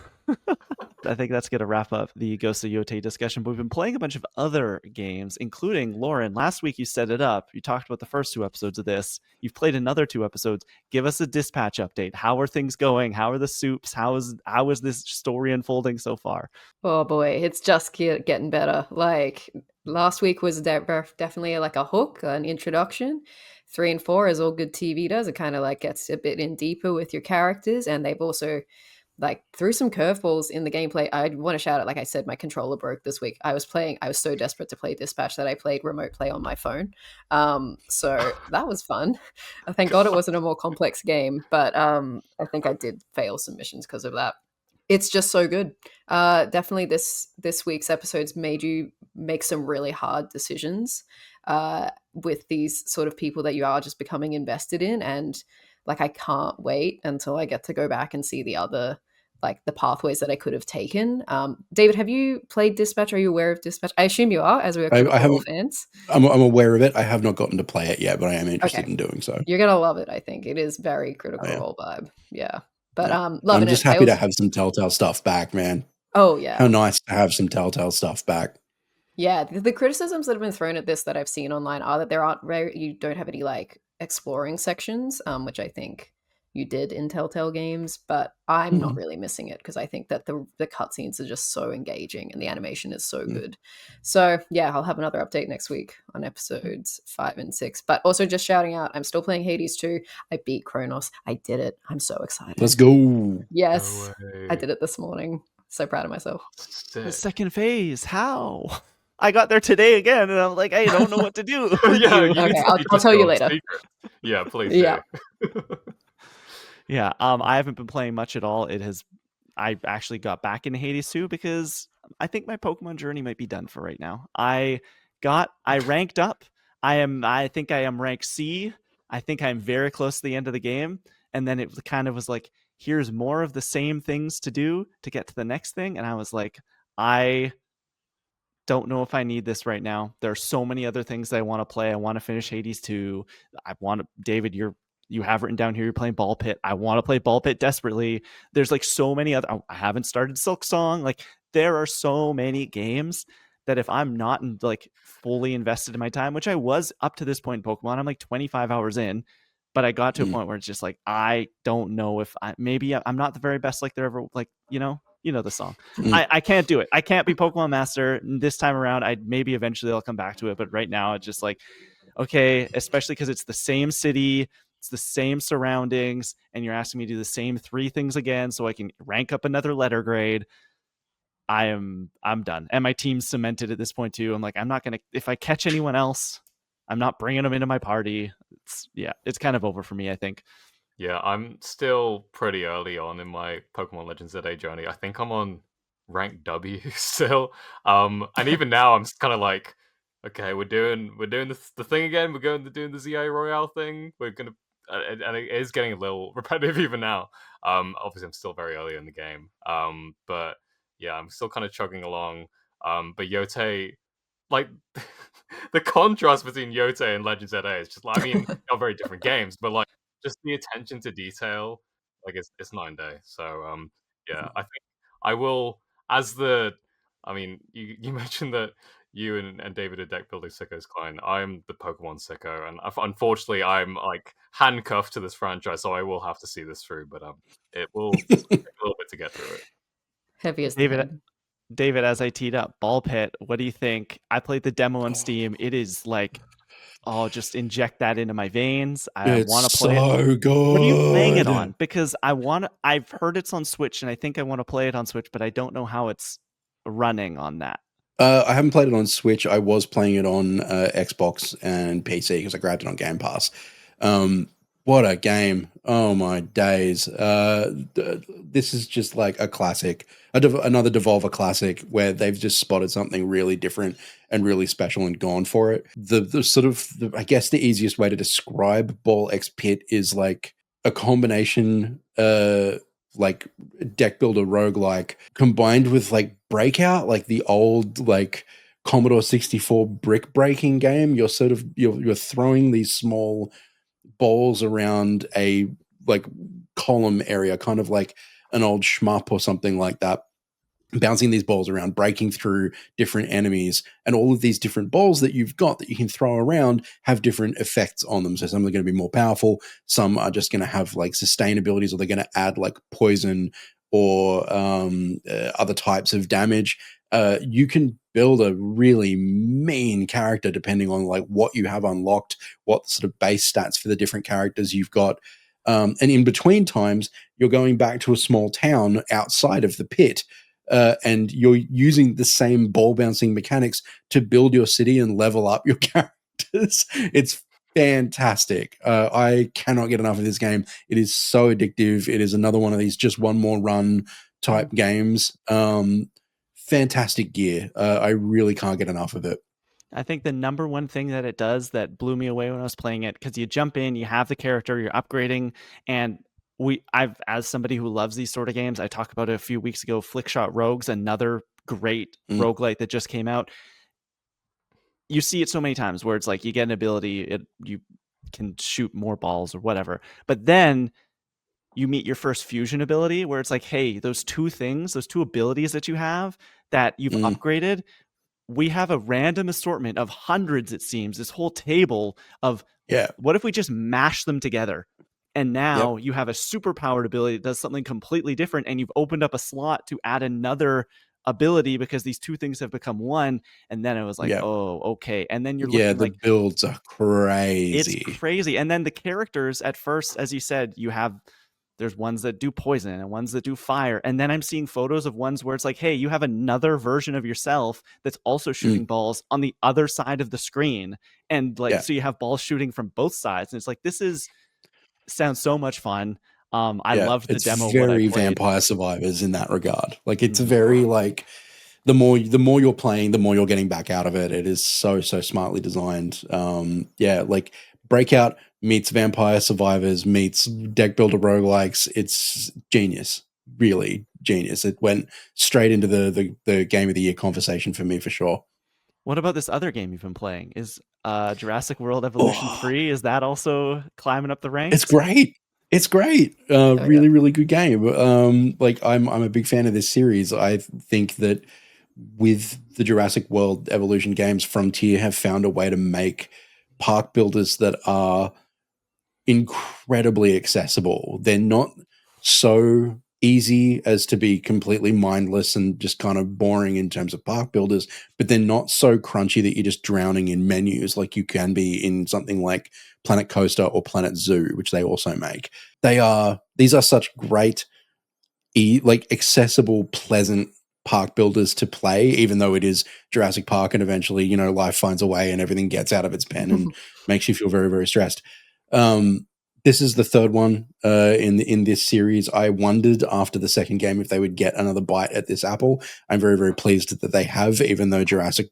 I think that's going to wrap up the Ghost of Yotei discussion. But we've been playing a bunch of other games, including Lauren. Last week you set it up. You talked about the first 2 episodes of this. You've played another 2 episodes. Give us a dispatch update. How are things going? How are the soups? How is this story unfolding so far? Oh boy, it's just getting better. Like last week was definitely like a hook, an introduction. 3 and 4, as all good TV does, it kind of like gets a bit in deeper with your characters, and they've also like threw some curveballs in the gameplay. I want to shout out, like I said, my controller broke this week. I was so desperate to play Dispatch that I played remote play on my phone. So that was fun. Thank God it wasn't a more complex game, but I think I did fail some missions because of that. It's just so good. Definitely this week's episodes made you make some really hard decisions with these sort of people that you are just becoming invested in. And like, I can't wait until I get to go back and see the other, like the pathways that I could have taken. David, have you played Dispatch? Are you aware of Dispatch? I assume you are, as we are Critical fans. I'm aware of it. I have not gotten to play it yet, but I am interested in doing so. You're going to love it, I think. It is very Critical Role vibe. Yeah. But loving it. I'm just happy to have some Telltale stuff back, man. Oh, yeah. How nice to have some Telltale stuff back. Yeah, the criticisms that have been thrown at this that I've seen online are that you don't have any like exploring sections, which I think you did in Telltale games, but I'm not really missing it because I think that the cutscenes are just so engaging and the animation is so good. So yeah, I'll have another update next week on episodes 5 and 6. But also just shouting out, I'm still playing Hades 2. I beat Kronos. I did it. I'm so excited. Let's go. Yes, I did it this morning. So proud of myself. The second phase. How? I got there today again, and I'm like, I don't know what to do. Okay, I'll tell you later. Yeah, please. Yeah. Yeah. I haven't been playing much at all. I actually got back into Hades 2 because I think my Pokemon journey might be done for right now. I ranked up. I think I am rank C. I think I'm very close to the end of the game. And then it kind of was like, here's more of the same things to do to get to the next thing. And I was like, I don't know if I need this right now. There are so many other things that I want to play. I want to finish Hades 2. David, you have written down here you're playing Ball Pit. I want to play Ball Pit desperately. There's like so many other. I haven't started Silk Song. Like there are so many games that if I'm not like fully invested in my time, which I was up to this point in Pokemon, I'm like 25 hours in, but I got to a point where it's just like, I don't know if maybe I'm not the very best like there ever, like, you know the song. I can't do it. I can't be Pokemon Master this time around. Maybe eventually I'll come back to it, but right now it's just like, okay, especially because it's the same city, it's the same surroundings, and you're asking me to do the same 3 things again so I can rank up another letter grade. I'm done. And my team's cemented at this point too. I'm like, I'm not gonna, if I catch anyone else, I'm not bringing them into my party. It's kind of over for me, I think. Yeah, I'm still pretty early on in my Pokemon Legends ZA journey. I think I'm on rank W still. And even now I'm kind of like, okay, we're doing the thing again. We're going to doing the ZA Royale thing. We're gonna and it is getting a little repetitive even now. Obviously I'm still very early in the game. But yeah, I'm still kind of chugging along. But Yotei, like the contrast between Yotei and Legends ZA is just like, I mean, they're very different games, but like just the attention to detail, like it's night and day. So yeah, I think I will as the. I mean, you mentioned that you and David are deck building sickos, Klein. I'm the Pokemon sicko, and unfortunately, I'm like handcuffed to this franchise, so I will have to see this through. But it will take a little bit to get through it. Heavy as the David, head. David, as I teed up, Ball Pit, what do you think? I played the demo on Steam. It is like, oh, just inject that into my veins. I want It's to play it. so good. What are you playing it on? Because I've heard it's on Switch and I think I want to play it on Switch, but I don't know how it's running on that. I haven't played it on Switch. I was playing it on Xbox and PC because I grabbed it on Game Pass. What a game. Oh my days. This is just like a classic, another Devolver classic where they've just spotted something really different and really special and gone for it. The sort of, I guess the easiest way to describe Ball X Pit is like a combination, like deck builder roguelike combined with like Breakout, like the old like Commodore 64 brick breaking game. You're sort of you're throwing these small balls around a like column area, kind of like an old shmup or something like that, bouncing these balls around, breaking through different enemies, and all of these different balls that you've got that you can throw around have different effects on them. So some are going to be more powerful, some are just going to have like sustain abilities, or they're going to add like poison or other types of damage. You can build a really mean character depending on like what you have unlocked, what sort of base stats for the different characters you've got. And in between times, you're going back to a small town outside of the pit, and you're using the same ball bouncing mechanics to build your city and level up your characters. It's fantastic. I cannot get enough of this game. It is so addictive. It is another one of these just one more run type games. Fantastic gear. I really can't get enough of it. I think the number one thing that it does that blew me away when I was playing it, because you jump in, you have the character, you're upgrading, and I've, as somebody who loves these sort of games, I talked about it a few weeks ago, Flickshot Rogues, another great roguelite that just came out. You see it so many times where it's like you get an ability, you can shoot more balls or whatever, but then you meet your first fusion ability where it's like, hey, those two abilities that you have that you've upgraded, we have a random assortment of hundreds, it seems, this whole table of, what if we just mash them together? And now you have a super powered ability that does something completely different, and you've opened up a slot to add another ability because these two things have become one. And then it was like, oh, okay. And then you're looking the builds are crazy. It's crazy. And then the characters at first, as you said, there's ones that do poison and ones that do fire. And then I'm seeing photos of ones where it's like, hey, you have another version of yourself that's also shooting balls on the other side of the screen. And like, so you have balls shooting from both sides. And it's like, sounds so much fun. I loved the demo. It's very Vampire Survivors in that regard. Like it's very like the more you're playing, the more you're getting back out of it. It is so smartly designed. Like Breakout meets Vampire Survivors meets deck builder roguelikes. It's genius, really genius. It went straight into the game of the year conversation for me for sure. What about this other game you've been playing? Is Jurassic World Evolution 3, is that also climbing up the ranks? It's great. Really good game. Like I'm a big fan of this series. I think that with the Jurassic World Evolution games, Frontier have found a way to make park builders that are incredibly accessible. They're not so easy as to be completely mindless and just kind of boring in terms of park builders, but they're not so crunchy that you're just drowning in menus like you can be in something like Planet Coaster or Planet Zoo, which they also make. These are such great, like accessible, pleasant park builders to play, even though it is Jurassic Park and eventually, life finds a way and everything gets out of its pen and makes you feel very, very stressed. This is the third one in this series. I wondered after the second game if they would get another bite at this apple. I'm very, very pleased that they have, even though Jurassic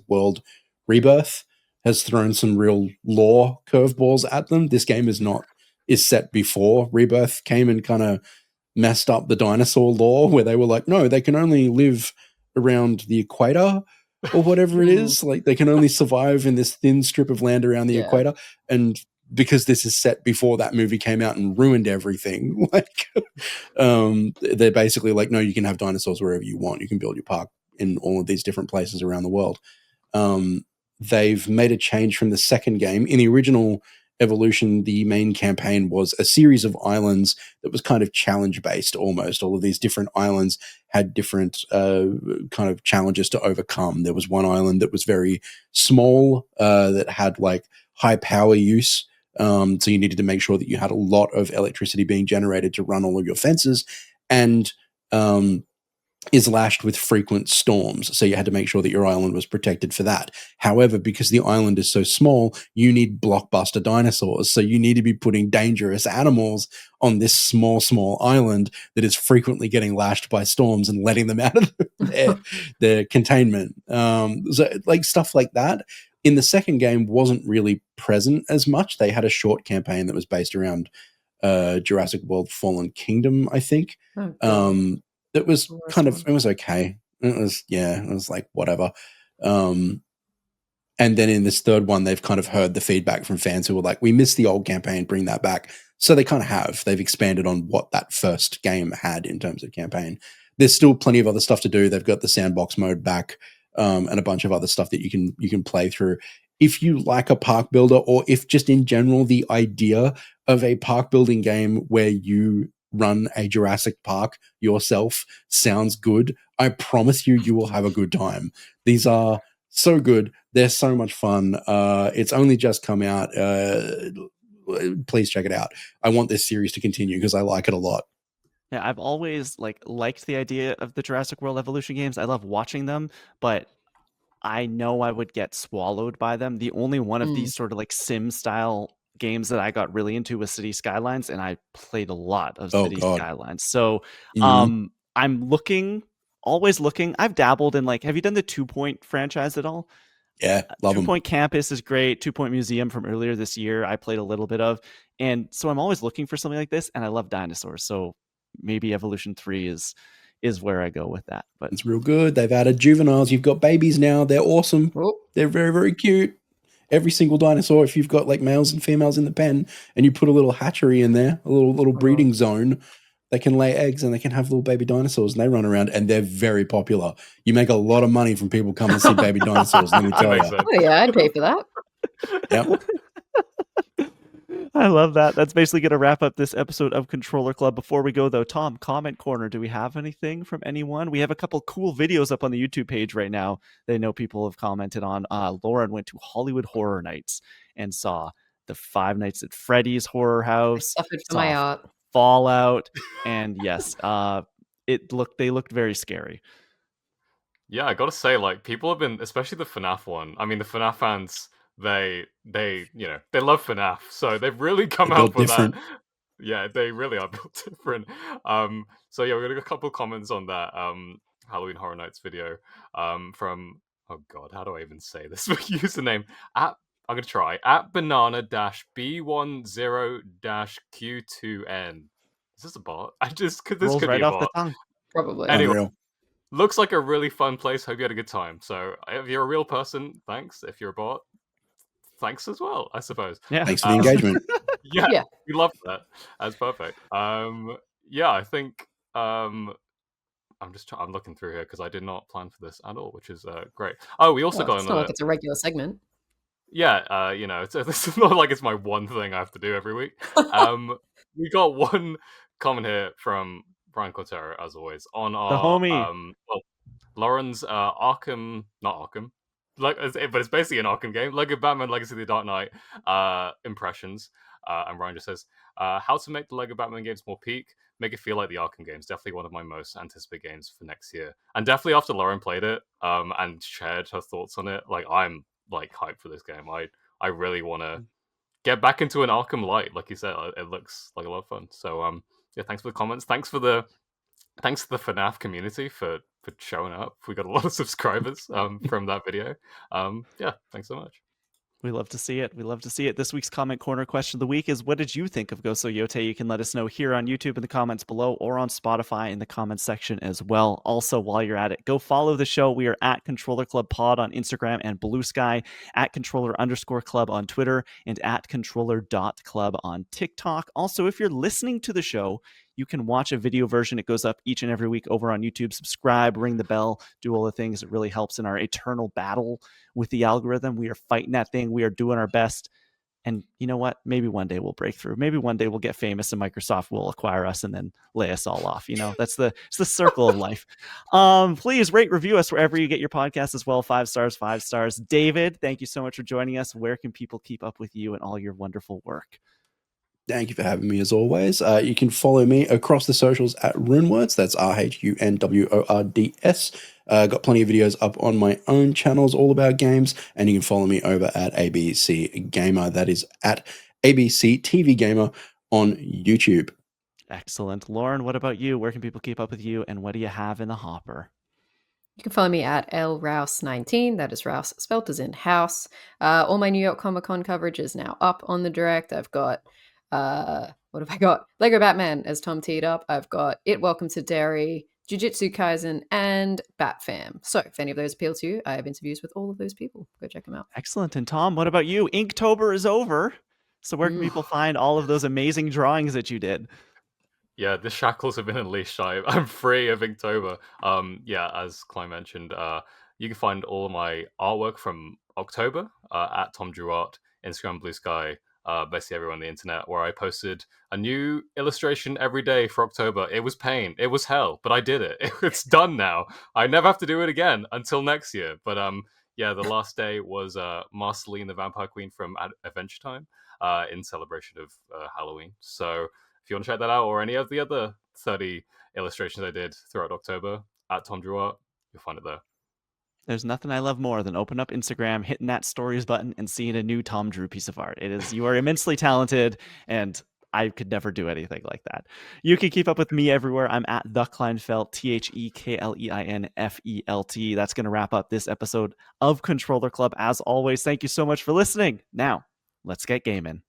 World Rebirth has thrown some real lore curveballs at them. This game is set before Rebirth came and kind of messed up the dinosaur lore, where they were like, no, they can only live around the equator or whatever it is. Like, they can only survive in this thin strip of land around the equator. And because this is set before that movie came out and ruined everything, like, they're basically like, no, you can have dinosaurs wherever you want. You can build your park in all of these different places around the world. They've made a change from the second game. In the original Evolution, the main campaign was a series of islands that was kind of challenge based almost. All of these different islands had different kind of challenges to overcome. There was one island that was very small that had like high power use. So you needed to make sure that you had a lot of electricity being generated to run all of your fences, and is lashed with frequent storms. So you had to make sure that your island was protected for that. However, because the island is so small, you need blockbuster dinosaurs. So you need to be putting dangerous animals on this small island that is frequently getting lashed by storms and letting them out of their containment. So like stuff like that in the second game wasn't really present as much. They had a short campaign that was based around Jurassic World Fallen Kingdom, I think. It was it was okay. It was like whatever. And then in this third one, they've kind of heard the feedback from fans who were like, we missed the old campaign, bring that back. So they kind of have. They've expanded on what that first game had in terms of campaign. There's still plenty of other stuff to do. They've got the sandbox mode back, and a bunch of other stuff that you can play through. If you like a park builder, or if just in general the idea of a park building game where you run a Jurassic Park yourself sounds good, I promise you will have a good time. These are so good. They're so much fun. It's only just come out. Please check it out. I want this series to continue because I like it a lot. Yeah, I've always liked the idea of the Jurassic World Evolution games. I love watching them, but I know I would get swallowed by them. The only one of these sort of like sim style games that I got really into was City Skylines, and I played a lot of City Skylines. So I'm always looking. I've dabbled in have you done the 2 Point franchise at all? Yeah, love 2 Point Campus is great. 2 Point Museum from earlier this year, I played a little bit of. And so I'm always looking for something like this, and I love dinosaurs. So maybe Evolution 3 is where I go with that. But it's real good. They've added juveniles. You've got babies now. They're awesome. They're very, very cute. Every single dinosaur, if you've got like males and females in the pen and you put a little hatchery in there, a little breeding zone, they can lay eggs and they can have little baby dinosaurs and they run around and they're very popular. You make a lot of money from people coming to see baby dinosaurs, let me tell you. Oh yeah, I'd pay for that. Yep. I love that. That's basically going to wrap up this episode of Controller Club. Before we go, though, Tom, comment corner. Do we have anything from anyone? We have a couple cool videos up on the YouTube page right now that I know people have commented on. Lauren went to Hollywood Horror Nights and saw the Five Nights at Freddy's Horror House. I suffered for my art. Fallout, and yes, they looked very scary. Yeah, I gotta say, people have been, especially the FNAF one. I mean, the FNAF fans, they love FNAF, so they've really come out with that. Yeah, they really are built different. So yeah, we got a couple comments on that Halloween Horror Nights video from, oh god, how do I even say this username? I'm gonna try at banana-b10-q2n. Is this a bot? This could Rolls be right a off bot. the tongue. Probably. Anyway, looks like a really fun place. Hope you had a good time. So if you're a real person, thanks. If you're a bot, thanks as well, I suppose. Yeah. Thanks for the engagement. Yeah, we love that. That's perfect. Yeah, I think I'm looking through here because I did not plan for this at all, which is great. Oh, we also got it's not like it's a regular segment. Yeah, it's not like it's my one thing I have to do every week. We got one comment here from Brian Cortero, as always, on The our homie. Lauren's Arkham, not Arkham, but it's basically an Arkham game, Lego Batman Legacy of the Dark Knight impressions. And Ryan just says, how to make the Lego Batman games more peak, make it feel like the Arkham games. Definitely one of my most anticipated games for next year. And definitely after Lauren played it and shared her thoughts on it, like I'm like hyped for this game. I really want to get back into an Arkham Light, like you said. It looks like a lot of fun. So yeah, thanks for the comments. Thanks to the FNAF community for showing up. We got a lot of subscribers from that video. Yeah, thanks so much. We love to see it. We love to see it. This week's comment corner question of the week is, what did you think of Ghost of Yotei? You can let us know here on YouTube in the comments below or on Spotify in the comments section as well. Also, while you're at it, go follow the show. We are at Controller Club Pod on Instagram and Blue Sky, at Controller_Club on Twitter, and at Controller.Club on TikTok. Also, if you're listening to the show, you can watch a video version. It goes up each and every week over on YouTube. Subscribe, ring the bell, do all the things. It really helps in our eternal battle with the algorithm. We are fighting that thing. We are doing our best. And you know what? Maybe one day we'll break through. Maybe one day we'll get famous and Microsoft will acquire us and then lay us all off. You know, it's the circle of life. Please rate, review us wherever you get your podcast as well. 5 stars, 5 stars. David, thank you so much for joining us. Where can people keep up with you and all your wonderful work? Thank you for having me as always. You can follow me across the socials at Runewords. That's RHUNWORDS. Got plenty of videos up on my own channels all about games, and you can follow me over at ABC Gamer. That is at ABC TV Gamer on YouTube. Excellent. Lauren, what about you? Where can people keep up with you, and what do you have in the hopper? You can follow me at LRouse19. That is Rouse spelt as in house. All my New York Comic Con coverage is now up on the direct. I've got what have I got? Lego Batman, as Tom teed up. I've got It, Welcome to Derry, Jujutsu Kaisen, and Batfam. So if any of those appeal to you, I have interviews with all of those people. Go check them out. Excellent. And Tom, what about you? Inktober is over. So where can people find all of those amazing drawings that you did? Yeah, the shackles have been unleashed. I'm free of Inktober. Yeah, as Klein mentioned, you can find all of my artwork from October at Tom Drew Art, Instagram, Blue Sky, basically everywhere on the internet, where I posted a new illustration every day for October. It was pain. It was hell, but I did it. It's done now. I never have to do it again until next year. But yeah, the last day was Marceline the Vampire Queen from Adventure Time in celebration of Halloween. So if you want to check that out, or any of the other 30 illustrations I did throughout October at Tom Drew Art, you'll find it there. There's nothing I love more than opening up Instagram, hitting that stories button, and seeing a new Tom Drew piece of art. You are immensely talented, and I could never do anything like that. You can keep up with me everywhere. I'm at the Kleinfelt, TheKleinFelt. That's going to wrap up this episode of Controller Club. As always, thank you so much for listening. Now, let's get gaming.